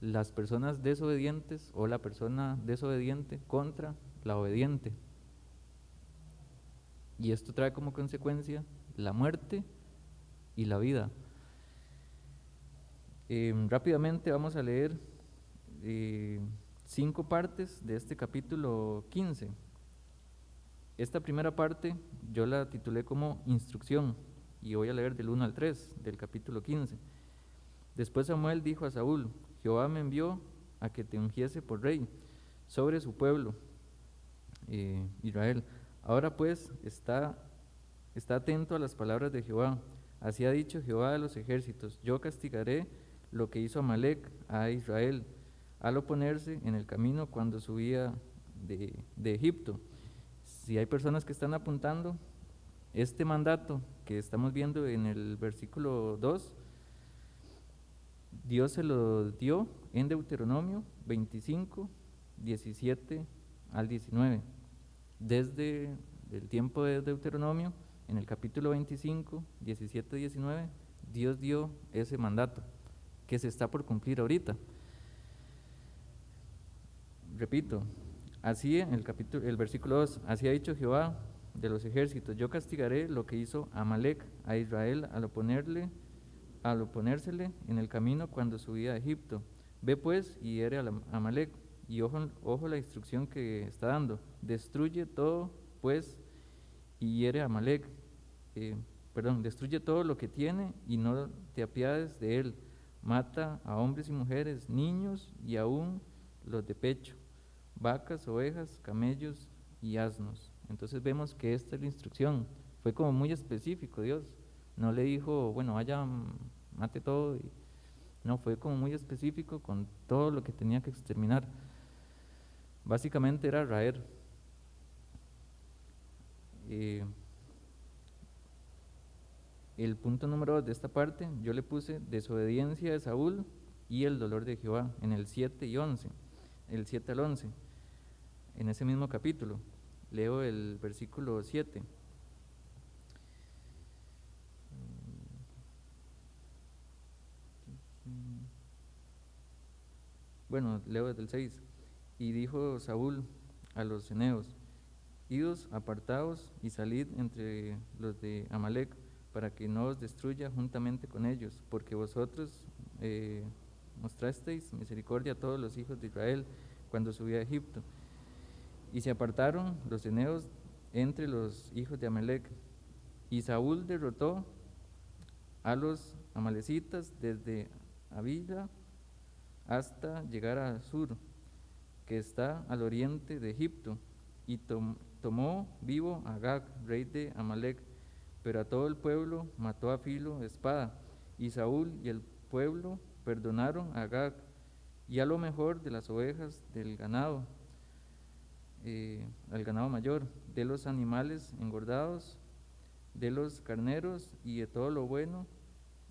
A: las personas desobedientes, o la persona desobediente contra la obediente. Y esto trae como consecuencia la muerte y la vida. Rápidamente vamos a leer 5 partes de este capítulo 15. Esta primera parte yo la titulé como instrucción, y voy a leer del 1 al 3 del capítulo 15. Después Samuel dijo a Saúl: Jehová me envió a que te ungiese por rey sobre su pueblo, Israel. Ahora pues está atento a las palabras de Jehová. Así ha dicho Jehová de los ejércitos: yo castigaré lo que hizo Amalec a Israel al oponerse en el camino cuando subía de Egipto. Si hay personas que están apuntando, este mandato que estamos viendo en el versículo 2, Dios se lo dio en Deuteronomio 25, 17 al 19. Desde el tiempo de Deuteronomio, en el capítulo 25, 17, 19, Dios dio ese mandato que se está por cumplir ahorita. Repito, así en el versículo 2, así ha dicho Jehová de los ejércitos, yo castigaré lo que hizo Amalec a Israel al oponérsele en el camino cuando subía a Egipto. Ve pues y hiere a Amalec, y ojo la instrucción que está dando, destruye todo pues y hiere a Amalec, destruye todo lo que tiene y no te apiades de él, mata a hombres y mujeres, niños y aún los de pecho, vacas, ovejas, camellos y asnos. Entonces vemos que esta es la instrucción, fue como muy específico Dios, no le dijo, bueno, vaya, mate todo, no, fue como muy específico con todo lo que tenía que exterminar. Básicamente era raer. El punto número 2 de esta parte, yo le puse desobediencia de Saúl y el dolor de Jehová, en el 7 y 11, el 7 al 11, en ese mismo capítulo. Leo el versículo 7. Bueno, leo desde el 6. Y dijo Saúl a los eneos, idos, apartaos y salid entre los de Amalec, para que no os destruya juntamente con ellos, porque vosotros mostrasteis misericordia a todos los hijos de Israel cuando subí a Egipto. Y se apartaron los eneos entre los hijos de Amalec, y Saúl derrotó a los amalecitas desde Avila hasta llegar a Sur, que está al oriente de Egipto, y tomó vivo a Agag, rey de Amalec, pero a todo el pueblo mató a filo de espada, y Saúl y el pueblo perdonaron a Agag, y a lo mejor de las ovejas del ganado, al ganado mayor, de los animales engordados, de los carneros y de todo lo bueno,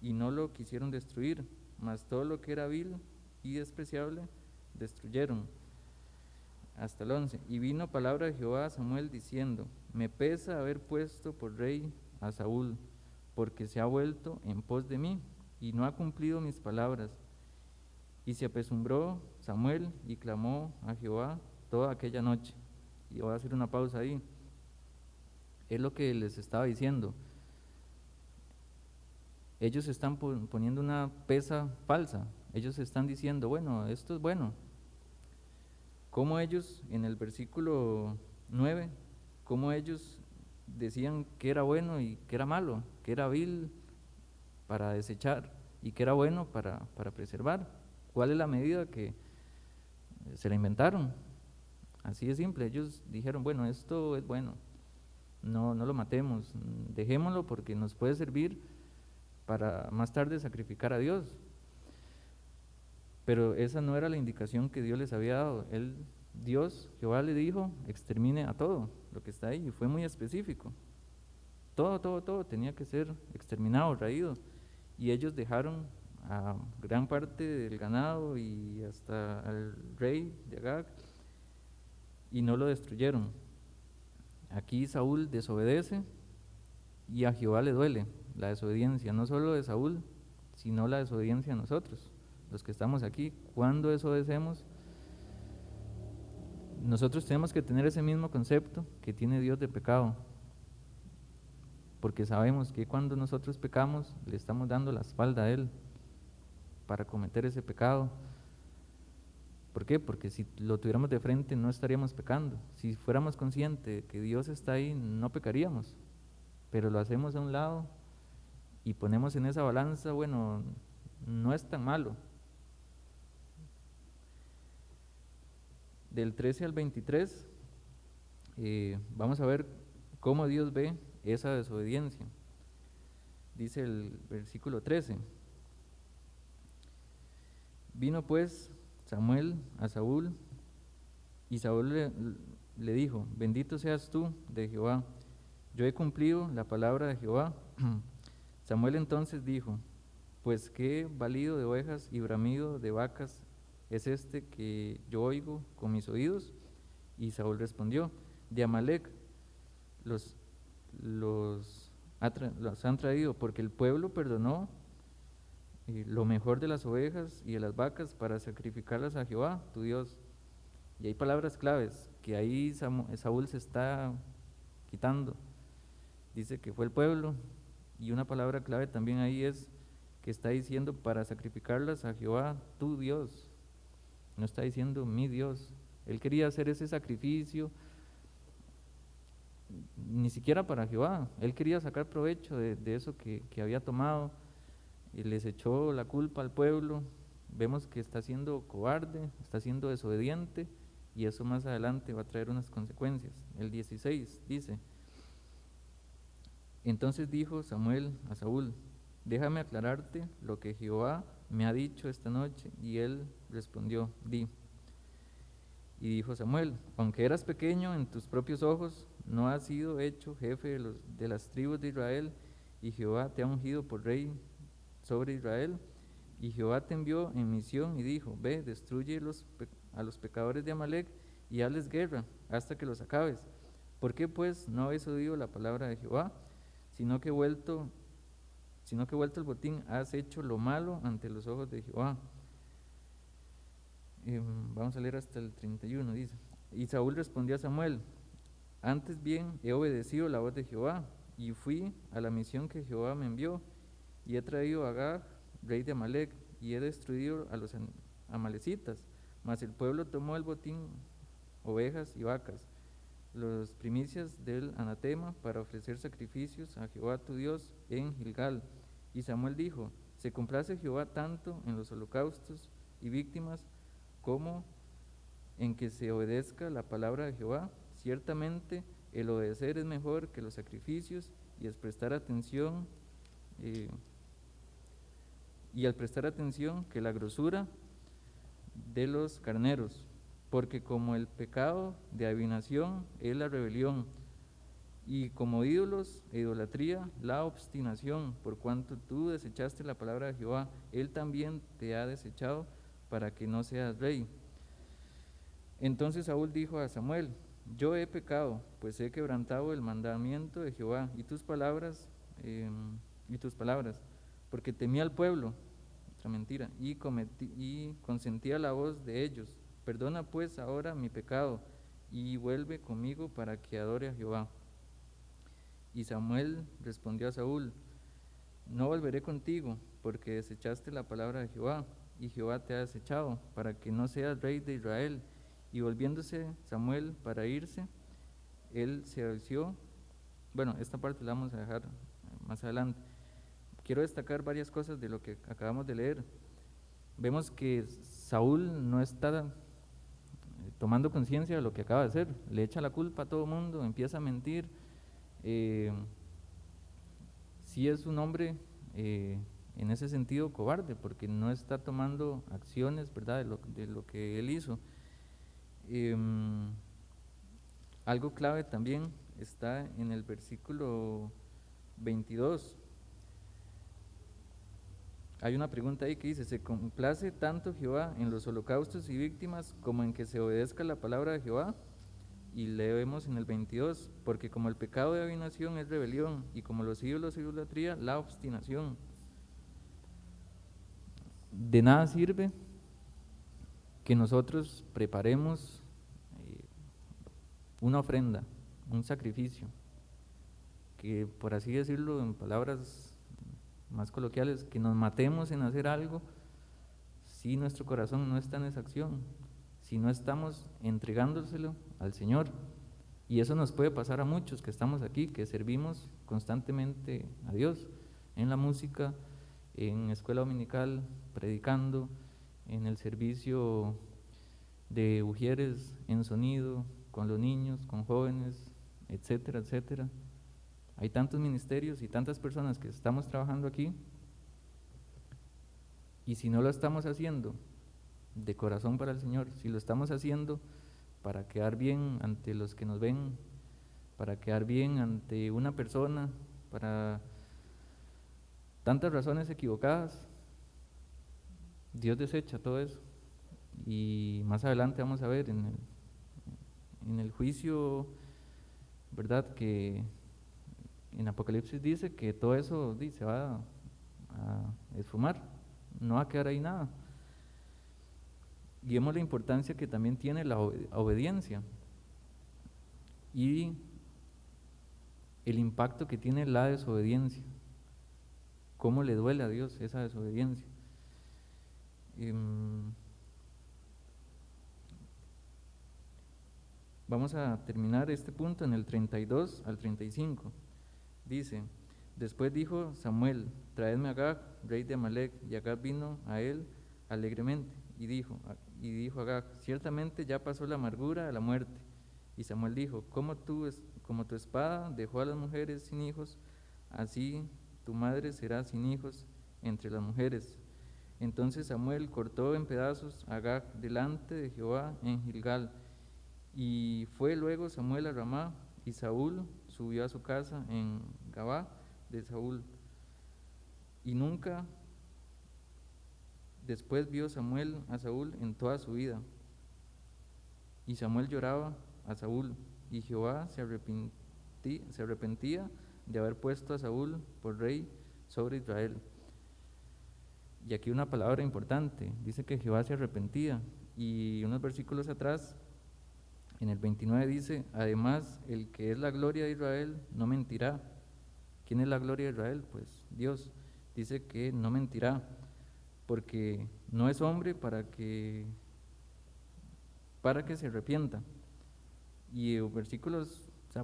A: y no lo quisieron destruir, mas todo lo que era vil y despreciable destruyeron. Hasta el 11. Y vino palabra de Jehová a Samuel diciendo, me pesa haber puesto por rey a Saúl, porque se ha vuelto en pos de mí y no ha cumplido mis palabras. Y se apesumbró Samuel y clamó a Jehová toda aquella noche. Y voy a hacer una pausa ahí. Es lo que les estaba diciendo. Ellos están poniendo una pesa falsa. Ellos están diciendo, bueno, esto es bueno. Como ellos, en el versículo 9, como ellos decían que era bueno y que era malo, que era vil para desechar y que era bueno para preservar. ¿Cuál es la medida que se la inventaron? Así de simple, ellos dijeron, bueno, esto es bueno, no lo matemos, dejémoslo porque nos puede servir para más tarde sacrificar a Dios. Pero esa no era la indicación que Dios les había dado. Dios, Jehová le dijo, extermine a todo lo que está ahí, y fue muy específico. Todo tenía que ser exterminado, raído. Y ellos dejaron a gran parte del ganado y hasta al rey de Agag, y no lo destruyeron. Aquí Saúl desobedece y a Jehová le duele la desobediencia, no solo de Saúl, sino la desobediencia a nosotros, los que estamos aquí. Cuando desobedecemos, nosotros tenemos que tener ese mismo concepto que tiene Dios de pecado, porque sabemos que cuando nosotros pecamos, le estamos dando la espalda a Él para cometer ese pecado. ¿Por qué? Porque si lo tuviéramos de frente no estaríamos pecando. Si fuéramos conscientes de que Dios está ahí, no pecaríamos, pero lo hacemos a un lado y ponemos en esa balanza, bueno, no es tan malo. Del 13 al 23, vamos a ver cómo Dios ve esa desobediencia. Dice el versículo 13, Vino pues Samuel a Saúl, y Saúl le dijo: bendito seas tú de Jehová, yo he cumplido la palabra de Jehová. Samuel entonces dijo: pues qué balido de ovejas y bramido de vacas es este que yo oigo con mis oídos. Y Saúl respondió: de Amalec los han traído, porque el pueblo perdonó lo mejor de las ovejas y de las vacas para sacrificarlas a Jehová, tu Dios. Y hay palabras claves que ahí Saúl se está quitando. Dice que fue el pueblo, y una palabra clave también ahí es que está diciendo para sacrificarlas a Jehová, tu Dios. No está diciendo mi Dios. Él quería hacer ese sacrificio ni siquiera para Jehová. Él quería sacar provecho de eso que había tomado, y les echó la culpa al pueblo. Vemos que está siendo cobarde, está siendo desobediente, y eso más adelante va a traer unas consecuencias. El 16 dice: entonces dijo Samuel a Saúl: déjame aclararte lo que Jehová me ha dicho esta noche. Y él respondió: di. Y dijo Samuel: aunque eras pequeño en tus propios ojos, no has sido hecho jefe de las tribus de Israel, y Jehová te ha ungido por rey sobre Israel. Y Jehová te envió en misión y dijo: ve, destruye a los pecadores de Amalec y hazles guerra hasta que los acabes. ¿Por qué pues no habéis oído la palabra de Jehová? Sino que vuelto el botín, has hecho lo malo ante los ojos de Jehová. Vamos a leer hasta el 31, dice: y Saúl respondió a Samuel: antes bien he obedecido la voz de Jehová, y fui a la misión que Jehová me envió, y he traído a Agag, rey de Amalec, y he destruido a los amalecitas. Mas el pueblo tomó el botín, ovejas y vacas, las primicias del anatema, para ofrecer sacrificios a Jehová tu Dios en Gilgal. Y Samuel dijo: se complace Jehová tanto en los holocaustos y víctimas como en que se obedezca la palabra de Jehová. Ciertamente el obedecer es mejor que los sacrificios, y al prestar atención que la grosura de los carneros, porque como el pecado de adivinación es la rebelión, y como ídolos e idolatría la obstinación. Por cuanto tú desechaste la palabra de Jehová, él también te ha desechado para que no seas rey. Entonces Saúl dijo a Samuel: yo he pecado, pues he quebrantado el mandamiento de Jehová y tus palabras, porque temí al pueblo, otra mentira, y consentía la voz de ellos. Perdona pues ahora mi pecado, y vuelve conmigo para que adore a Jehová. Y Samuel respondió a Saúl: no volveré contigo, porque desechaste la palabra de Jehová, y Jehová te ha desechado, para que no seas rey de Israel. Y volviéndose Samuel para irse, él se asió. Bueno, esta parte la vamos a dejar más adelante. Quiero destacar varias cosas de lo que acabamos de leer. Vemos que Saúl no está tomando conciencia de lo que acaba de hacer. Le echa la culpa a todo el mundo, empieza a mentir. Sí es un hombre en ese sentido cobarde, porque no está tomando acciones, ¿verdad?, de lo que él hizo. Algo clave también está en el versículo 22. Hay una pregunta ahí que dice: ¿se complace tanto Jehová en los holocaustos y víctimas como en que se obedezca la palabra de Jehová? Y leemos en el 22: porque como el pecado de adivinación es rebelión, y como los ídolos y idolatría la obstinación. De nada sirve que nosotros preparemos una ofrenda, un sacrificio, que por así decirlo en palabras más coloquiales, que nos matemos en hacer algo, si nuestro corazón no está en esa acción, si no estamos entregándoselo al Señor. Y eso nos puede pasar a muchos que estamos aquí, que servimos constantemente a Dios, en la música, en escuela dominical, predicando, en el servicio de ujieres, en sonido, con los niños, con jóvenes, etcétera, etcétera. Hay tantos ministerios y tantas personas que estamos trabajando aquí, y si no lo estamos haciendo de corazón para el Señor, si lo estamos haciendo para quedar bien ante los que nos ven, para quedar bien ante una persona, para tantas razones equivocadas, Dios desecha todo eso. Y más adelante vamos a ver en el juicio, ¿verdad? Que en Apocalipsis dice que todo eso se va a esfumar, no va a quedar ahí nada. Y vemos la importancia que también tiene la obediencia y el impacto que tiene la desobediencia, cómo le duele a Dios esa desobediencia. Vamos a terminar este punto en el 32 al 35. Dice: después dijo Samuel: traedme a Agag, rey de Amalec. Y Agag vino a él alegremente, y dijo Agag: ciertamente ya pasó la amargura de la muerte. Y Samuel dijo: como tu espada dejó a las mujeres sin hijos, así tu madre será sin hijos entre las mujeres. Entonces Samuel cortó en pedazos a Agag delante de Jehová en Gilgal. Y fue luego Samuel a Ramá, y Saúl subió a su casa en Gabá de Saúl. Y nunca después vio Samuel a Saúl en toda su vida. Y Samuel lloraba a Saúl, y Jehová se arrepentía de haber puesto a Saúl por rey sobre Israel. Y aquí una palabra importante, dice que Jehová se arrepentía, y unos versículos atrás, en el 29 dice: además, el que es la gloria de Israel no mentirá. ¿Quién es la gloria de Israel? Pues Dios. Dice que no mentirá, porque no es hombre para que se arrepienta. Y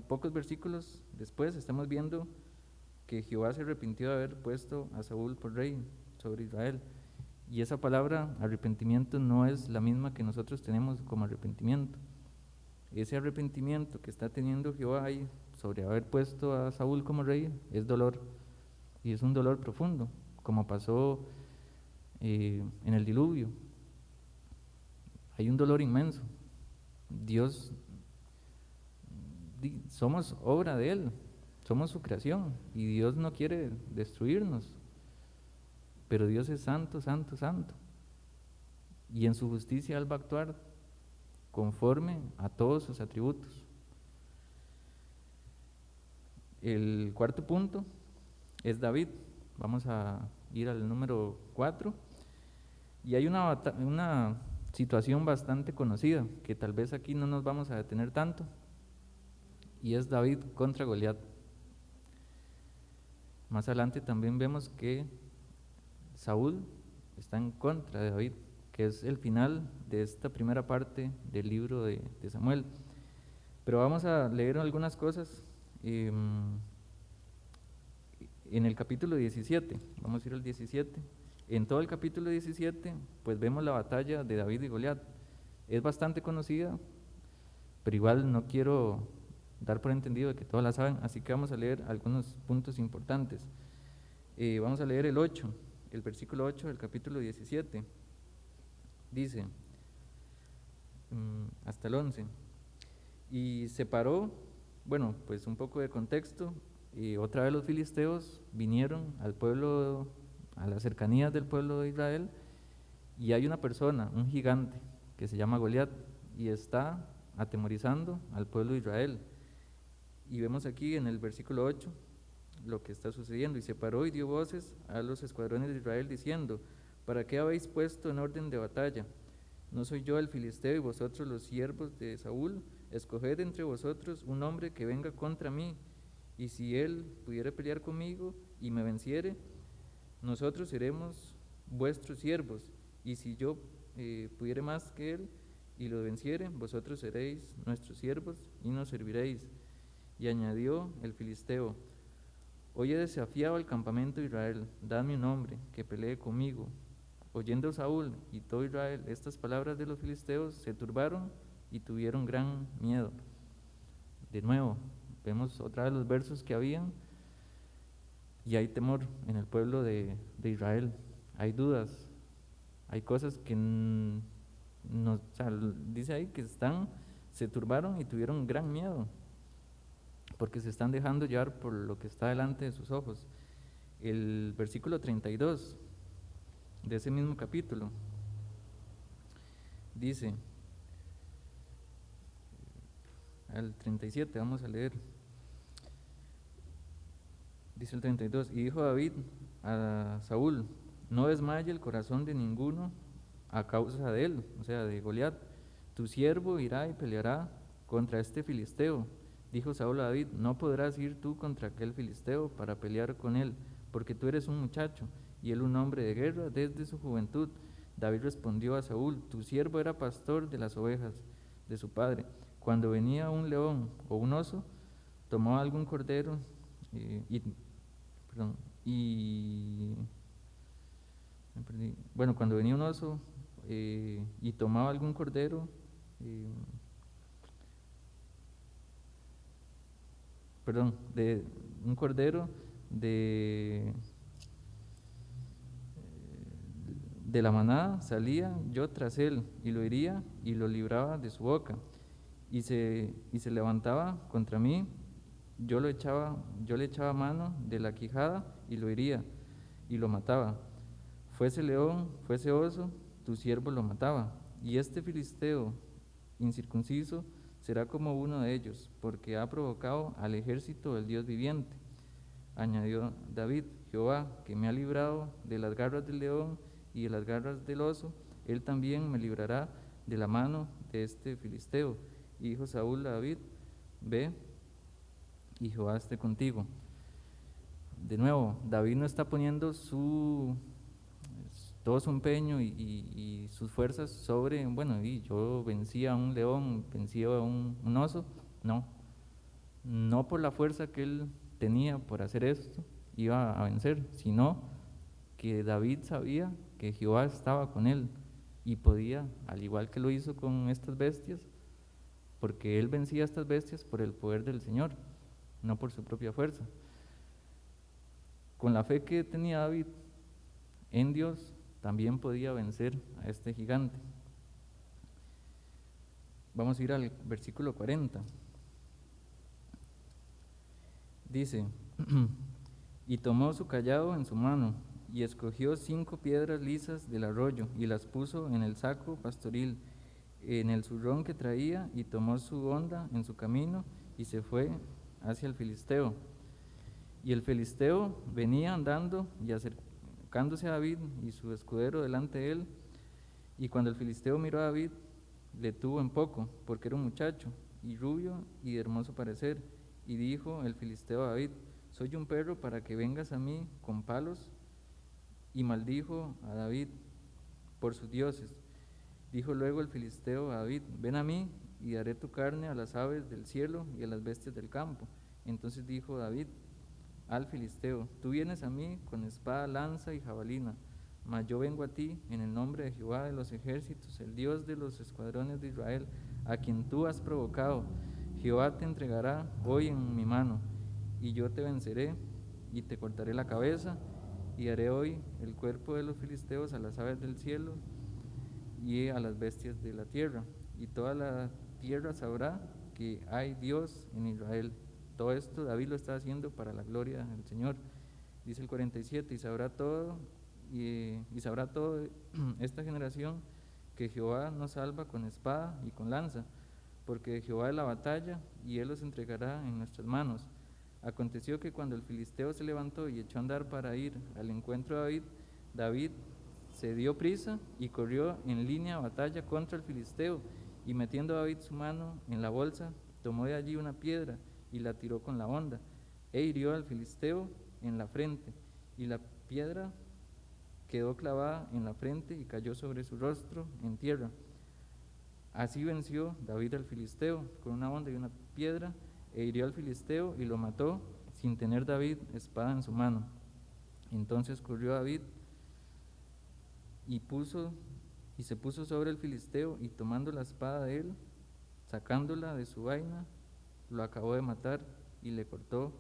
A: pocos versículos después estamos viendo que Jehová se arrepintió de haber puesto a Saúl por rey sobre Israel. Y esa palabra arrepentimiento no es la misma que nosotros tenemos como arrepentimiento. Ese arrepentimiento que está teniendo Jehová ahí sobre haber puesto a Saúl como rey es dolor, y es un dolor profundo, como pasó en el diluvio. Hay un dolor inmenso. Dios, somos obra de Él, somos su creación, y Dios no quiere destruirnos, pero Dios es santo, santo, santo, y en su justicia Él va a actuar conforme a todos sus atributos. El cuarto punto es David. Vamos a ir al número 4. Y hay una situación bastante conocida, que tal vez aquí no nos vamos a detener tanto, y es David contra Goliat. Más adelante también vemos que Saúl está en contra de David, que es el final de esta primera parte del libro de Samuel. Pero vamos a leer algunas cosas en el capítulo 17. Vamos a ir al 17. En todo el capítulo 17, pues vemos la batalla de David y Goliat. Es bastante conocida, pero igual no quiero dar por entendido de que todos la saben, así que vamos a leer algunos puntos importantes. Vamos a leer el versículo 8 del capítulo 17. Dice, hasta el 11, y se paró, bueno, pues un poco de contexto, y otra vez los filisteos vinieron al pueblo, a las cercanías del pueblo de Israel, y hay una persona, un gigante, que se llama Goliat, y está atemorizando al pueblo de Israel. Y vemos aquí en el versículo 8 lo que está sucediendo. Y se paró y dio voces a los escuadrones de Israel diciendo: ¿para qué habéis puesto en orden de batalla? ¿No soy yo el filisteo y vosotros los siervos de Saúl? Escoged entre vosotros un hombre que venga contra mí, y si él pudiere pelear conmigo y me venciere, nosotros seremos vuestros siervos, y si yo pudiere más que él y lo venciere, vosotros seréis nuestros siervos y nos serviréis. Y añadió el filisteo: hoy he desafiado al campamento de Israel, dadme un hombre que pelee conmigo. Oyendo Saúl y todo Israel estas palabras de los filisteos, se turbaron y tuvieron gran miedo. De nuevo, vemos otra vez los versos que habían, y hay temor en el pueblo de Israel. Hay dudas, hay cosas que o sea, dice ahí que se turbaron y tuvieron gran miedo, porque se están dejando llevar por lo que está delante de sus ojos. El versículo 32 de ese mismo capítulo dice, al 37, vamos a leer. Dice el 32, y dijo David a Saúl, no desmaye el corazón de ninguno a causa de él, o sea, de Goliat. Tu siervo irá y peleará contra este filisteo. Dijo Saúl a David, no podrás ir tú contra aquel filisteo para pelear con él, porque tú eres un muchacho y él un hombre de guerra desde su juventud. David respondió a Saúl, tu siervo era pastor de las ovejas de su padre. Cuando venía un león o un oso, tomaba algún cordero perdón, bueno, cuando venía un oso y tomaba algún cordero, de un cordero de, de la manada, salía yo tras él y lo hería y lo libraba de su boca. Y se levantaba contra mí, yo le echaba mano de la quijada y lo hería y lo mataba. Fuese león, fuese oso, tu siervo lo mataba. Y este filisteo incircunciso será como uno de ellos, porque ha provocado al ejército del Dios viviente. Añadió David, Jehová, que me ha librado de las garras del león y de las garras del oso, él también me librará de la mano de este filisteo. Y dijo Saúl a David, ve, y Jehová esté contigo. De nuevo, David no está poniendo todo su empeño y sus fuerzas sobre, bueno, y yo vencía a un león, vencía a un oso. No por la fuerza que él tenía por hacer esto iba a vencer, sino que David sabía que Jehová estaba con él y podía, al igual que lo hizo con estas bestias, porque él vencía a estas bestias por el poder del Señor, no por su propia fuerza. Con la fe que tenía David en Dios, también podía vencer a este gigante. Vamos a ir al versículo 40. Dice, y tomó su cayado en su mano, y escogió 5 piedras lisas del arroyo, y las puso en el saco pastoril, en el zurrón que traía, y tomó su honda en su camino, y se fue hacia el filisteo. Y el filisteo venía andando y acercándose a David y su escudero delante de él, y cuando el filisteo miró a David, le tuvo en poco, porque era un muchacho, y rubio, y de hermoso parecer. Y dijo el filisteo a David, soy un perro para que vengas a mí con palos. Y maldijo a David por sus dioses. Dijo luego el filisteo a David, ven a mí y daré tu carne a las aves del cielo y a las bestias del campo. Entonces dijo David al filisteo, tú vienes a mí con espada, lanza y jabalina, mas yo vengo a ti en el nombre de Jehová de los ejércitos, el Dios de los escuadrones de Israel, a quien tú has provocado. Jehová te entregará hoy en mi mano, y yo te venceré, y te cortaré la cabeza, y haré hoy el cuerpo de los filisteos a las aves del cielo y a las bestias de la tierra, y toda la tierra sabrá que hay Dios en Israel. Todo esto David lo está haciendo para la gloria del Señor. Dice el 47, y sabrá todo esta generación que Jehová nos salva con espada y con lanza, porque de Jehová es la batalla, y él los entregará en nuestras manos. Aconteció que cuando el filisteo se levantó y echó a andar para ir al encuentro de David, David se dio prisa y corrió en línea a batalla contra el filisteo, y metiendo a David su mano en la bolsa, tomó de allí una piedra y la tiró con la honda, e hirió al filisteo en la frente, y la piedra quedó clavada en la frente y cayó sobre su rostro en tierra. Así venció David al filisteo con una honda y una piedra, e hirió al filisteo y lo mató sin tener David espada en su mano. Entonces corrió David y se puso sobre el filisteo, y tomando la espada de él, sacándola de su vaina, lo acabó de matar y le cortó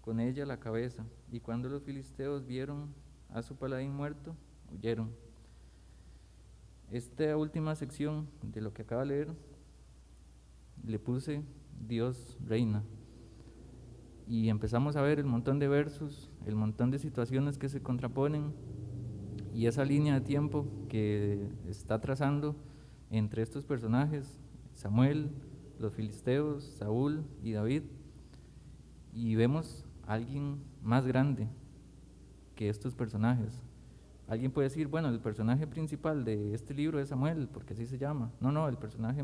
A: con ella la cabeza. Y cuando los filisteos vieron a su paladín muerto, huyeron. esta última sección de lo que acaba de leer le puse Dios reina. Y empezamos a ver el montón de versos, el montón de situaciones que se contraponen y esa línea de tiempo que está trazando entre estos personajes, Samuel, los filisteos, Saúl y David, y vemos a alguien más grande que estos personajes. Alguien puede decir, bueno, el personaje principal de este libro es Samuel, porque así se llama. No, el personaje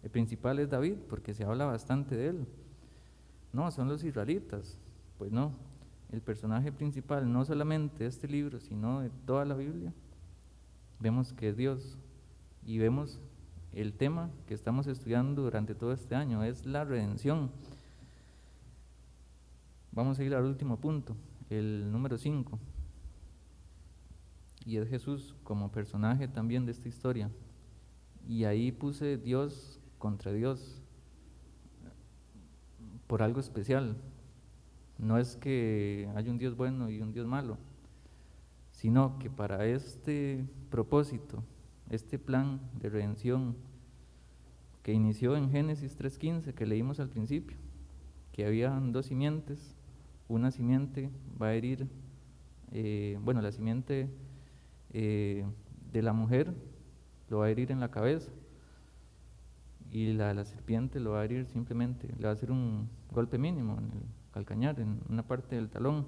A: el principal es David, porque se habla bastante de él. No, son los israelitas. Pues no, el personaje principal, no solamente de este libro, sino de toda la Biblia, vemos que es Dios. Y vemos el tema que estamos estudiando durante todo este año, es la redención. Vamos a ir al último punto, el número 5. Y es Jesús como personaje también de esta historia. Y ahí puse Dios contra Dios por algo especial. No es que haya un Dios bueno y un Dios malo, sino que para este propósito, este plan de redención que inició en Génesis 3:15, que leímos al principio, que habían dos simientes, una simiente va a herir, la simiente de la mujer lo va a herir en la cabeza y la serpiente lo va a herir simplemente, le va a hacer un golpe mínimo en el calcañar, en una parte del talón.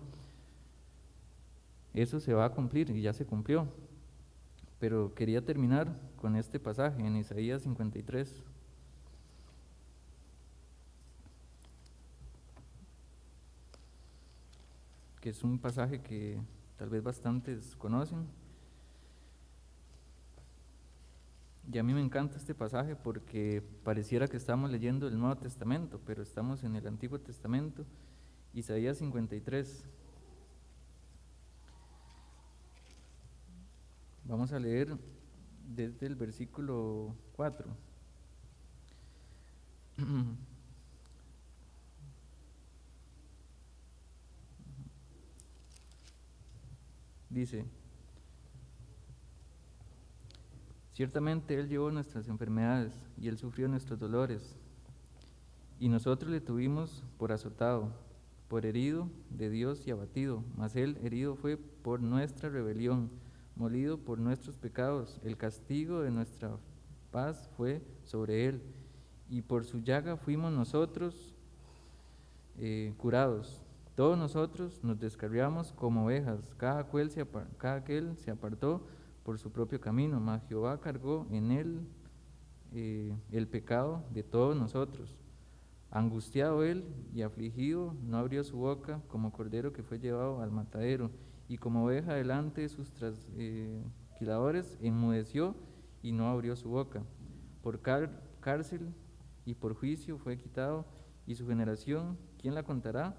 A: Eso se va a cumplir y ya se cumplió. Pero quería terminar con este pasaje en Isaías 53. Que es un pasaje que tal vez bastantes conocen. Y a mí me encanta este pasaje porque pareciera que estamos leyendo el Nuevo Testamento, pero estamos en el Antiguo Testamento, Isaías 53. Vamos a leer desde el versículo 4. Dice: ciertamente Él llevó nuestras enfermedades y Él sufrió nuestros dolores, y nosotros le tuvimos por azotado, por herido de Dios y abatido, mas Él herido fue por nuestra rebelión, molido por nuestros pecados. El castigo de nuestra paz fue sobre Él, y por su llaga fuimos nosotros curados. Todos nosotros nos descarriamos como ovejas, cada aquel se apartó por su propio camino, mas Jehová cargó en él el pecado de todos nosotros. Angustiado él y afligido, no abrió su boca, como cordero que fue llevado al matadero, y como oveja delante de sus trasquiladores, enmudeció y no abrió su boca. Por cárcel y por juicio fue quitado, y su generación, ¿quién la contará?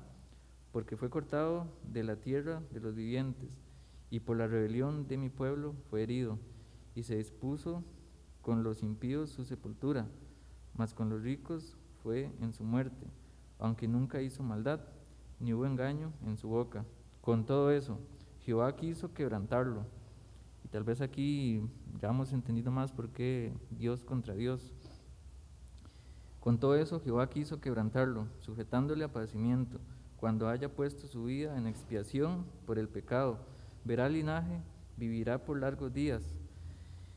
A: Porque fue cortado de la tierra de los vivientes, y por la rebelión de mi pueblo fue herido, y se dispuso con los impíos su sepultura, mas con los ricos fue en su muerte, aunque nunca hizo maldad, ni hubo engaño en su boca. Con todo eso, Jehová quiso quebrantarlo. Y tal vez aquí ya hemos entendido más por qué Dios contra Dios. Con todo eso, Jehová quiso quebrantarlo, sujetándole a padecimiento, cuando haya puesto su vida en expiación por el pecado. Verá el linaje, vivirá por largos días,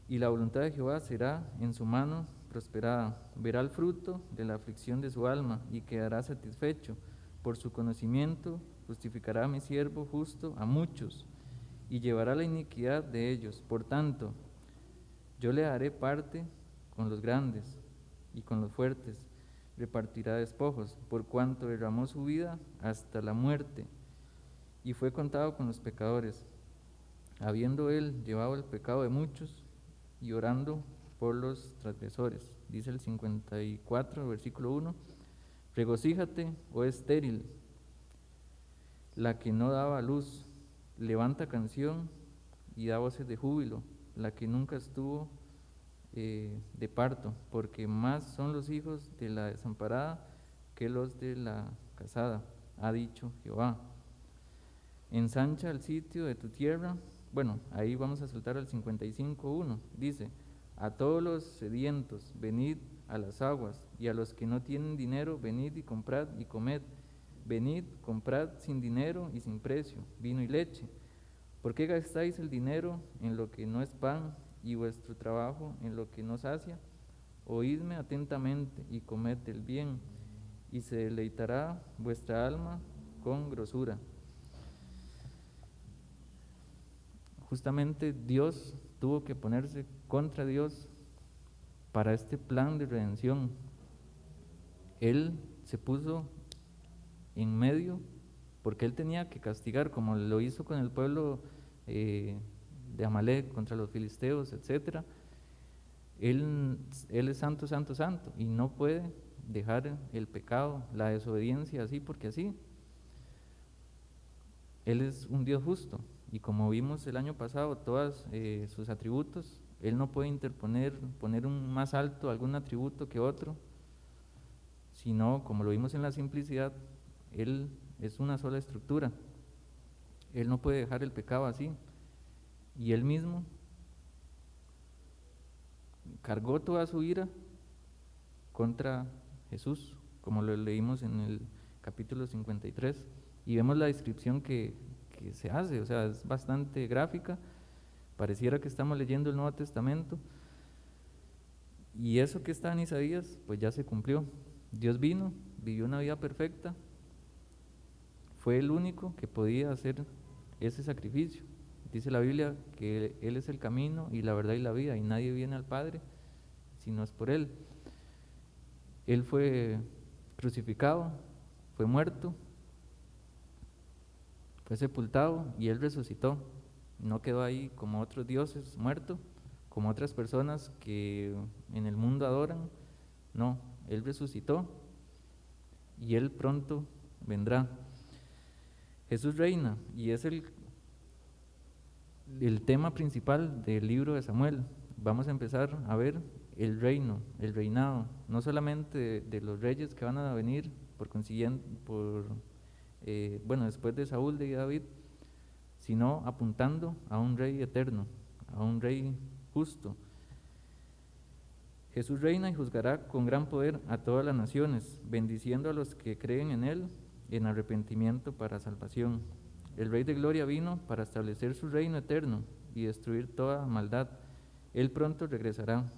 A: y la voluntad de Jehová será en su mano prosperada. Verá el fruto de la aflicción de su alma y quedará satisfecho. Por su conocimiento justificará a mi siervo justo a muchos y llevará la iniquidad de ellos. Por tanto, yo le daré parte con los grandes y con los fuertes repartirá despojos, por cuanto derramó su vida hasta la muerte y fue contado con los pecadores, habiendo él llevado el pecado de muchos y orando por los transgresores. Dice el 54, versículo 1: regocíjate, oh estéril, la que no daba luz, levanta canción y da voces de júbilo, la que nunca estuvo de parto, porque más son los hijos de la desamparada que los de la casada, ha dicho Jehová. Ensancha el sitio de tu tierra bueno, ahí vamos a saltar al 55:1, dice, a todos los sedientos, venid a las aguas, y a los que no tienen dinero, venid y comprad y comed. Venid, comprad sin dinero y sin precio, vino y leche. ¿Por qué gastáis el dinero en lo que no es pan y vuestro trabajo en lo que no sacia? Oídme atentamente y comed el bien, y se deleitará vuestra alma con grosura. Justamente Dios tuvo que ponerse contra Dios para este plan de redención. Él se puso en medio porque él tenía que castigar, como lo hizo con el pueblo de Amalek contra los filisteos, etcétera. Él es santo, santo, santo, y no puede dejar el pecado, la desobediencia así porque así. Él es un Dios justo, y como vimos el año pasado, todos sus atributos, Él no puede poner un más alto algún atributo que otro, sino, como lo vimos en la simplicidad, Él es una sola estructura. Él no puede dejar el pecado así, y Él mismo cargó toda su ira contra Jesús, como lo leímos en el capítulo 53, y vemos la descripción que se hace, o sea, es bastante gráfica, pareciera que estamos leyendo el Nuevo Testamento, y eso que está en Isaías, pues ya se cumplió. Dios vino, vivió una vida perfecta, fue el único que podía hacer ese sacrificio. Dice la Biblia que Él es el camino y la verdad y la vida, y nadie viene al Padre si no es por Él. Él fue crucificado, fue muerto, fue sepultado y Él resucitó. No quedó ahí como otros dioses muerto, como otras personas que en el mundo adoran. No, Él resucitó y Él pronto vendrá. Jesús reina, y es el tema principal del libro de Samuel. Vamos a empezar a ver el reino, el reinado, no solamente de los reyes que van a venir por consiguiente, después de Saúl y David, sino apuntando a un rey eterno, a un rey justo. Jesús reina y juzgará con gran poder a todas las naciones, bendiciendo a los que creen en Él en arrepentimiento para salvación. El Rey de Gloria vino para establecer su reino eterno y destruir toda maldad. Él pronto regresará.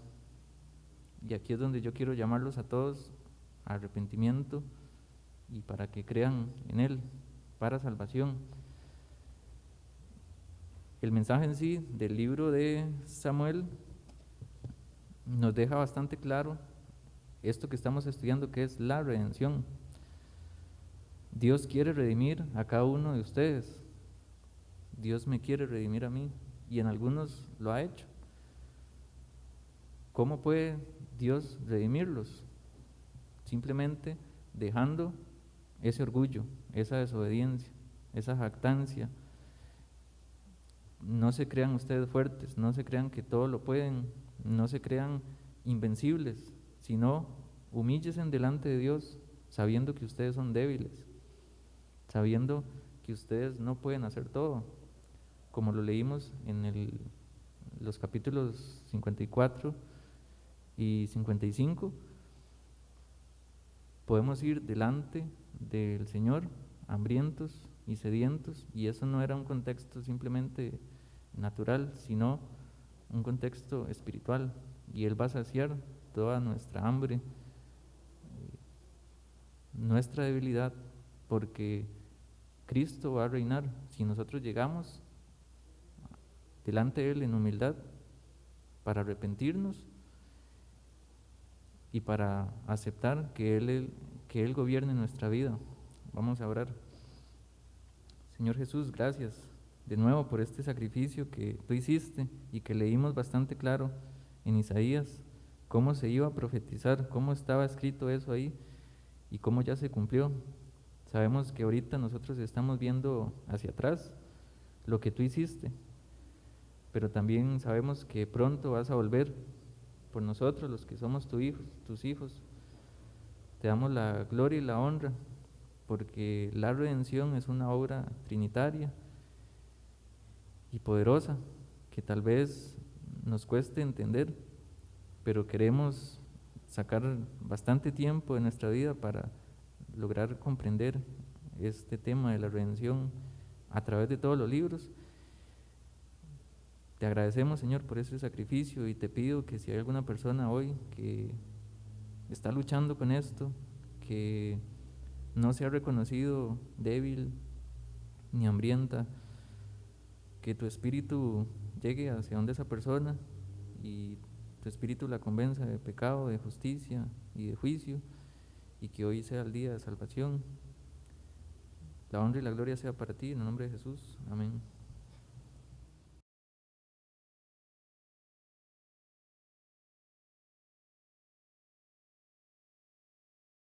A: Y aquí es donde yo quiero llamarlos a todos a arrepentimiento y para que crean en Él, para salvación. El mensaje en sí del libro de Samuel nos deja bastante claro esto que estamos estudiando, que es la redención. Dios quiere redimir a cada uno de ustedes. Dios me quiere redimir a mí, y en algunos lo ha hecho. ¿Cómo puede Dios redimirlos? Simplemente dejando ese orgullo, esa desobediencia, esa jactancia. No se crean ustedes fuertes, no se crean que todo lo pueden, no se crean invencibles, sino humíllense delante de Dios, sabiendo que ustedes son débiles, sabiendo que ustedes no pueden hacer todo, como lo leímos en los capítulos 54 y 55. Podemos ir delante del Señor hambrientos y sedientos, y eso no era un contexto simplemente natural, sino un contexto espiritual, y Él va a saciar toda nuestra hambre, nuestra debilidad, porque Cristo va a reinar. Si nosotros llegamos delante de Él en humildad para arrepentirnos y para aceptar que Él gobierne nuestra vida. Vamos a orar. Señor Jesús, gracias de nuevo por este sacrificio que tú hiciste y que leímos bastante claro en Isaías, cómo se iba a profetizar, cómo estaba escrito eso ahí y cómo ya se cumplió. Sabemos que ahorita nosotros estamos viendo hacia atrás lo que tú hiciste, pero también sabemos que pronto vas a volver por nosotros, los que somos tus hijos. Te damos la gloria y la honra, porque la redención es una obra trinitaria, y poderosa, que tal vez nos cueste entender, pero queremos sacar bastante tiempo de nuestra vida para lograr comprender este tema de la redención a través de todos los libros. Te agradecemos, Señor, por ese sacrificio y te pido que si hay alguna persona hoy que está luchando con esto, que no se ha reconocido débil ni hambrienta, que tu espíritu llegue hacia donde esa persona y tu espíritu la convenza de pecado, de justicia y de juicio, y que hoy sea el día de salvación. La honra y la gloria sea para ti, en el nombre de Jesús. Amén.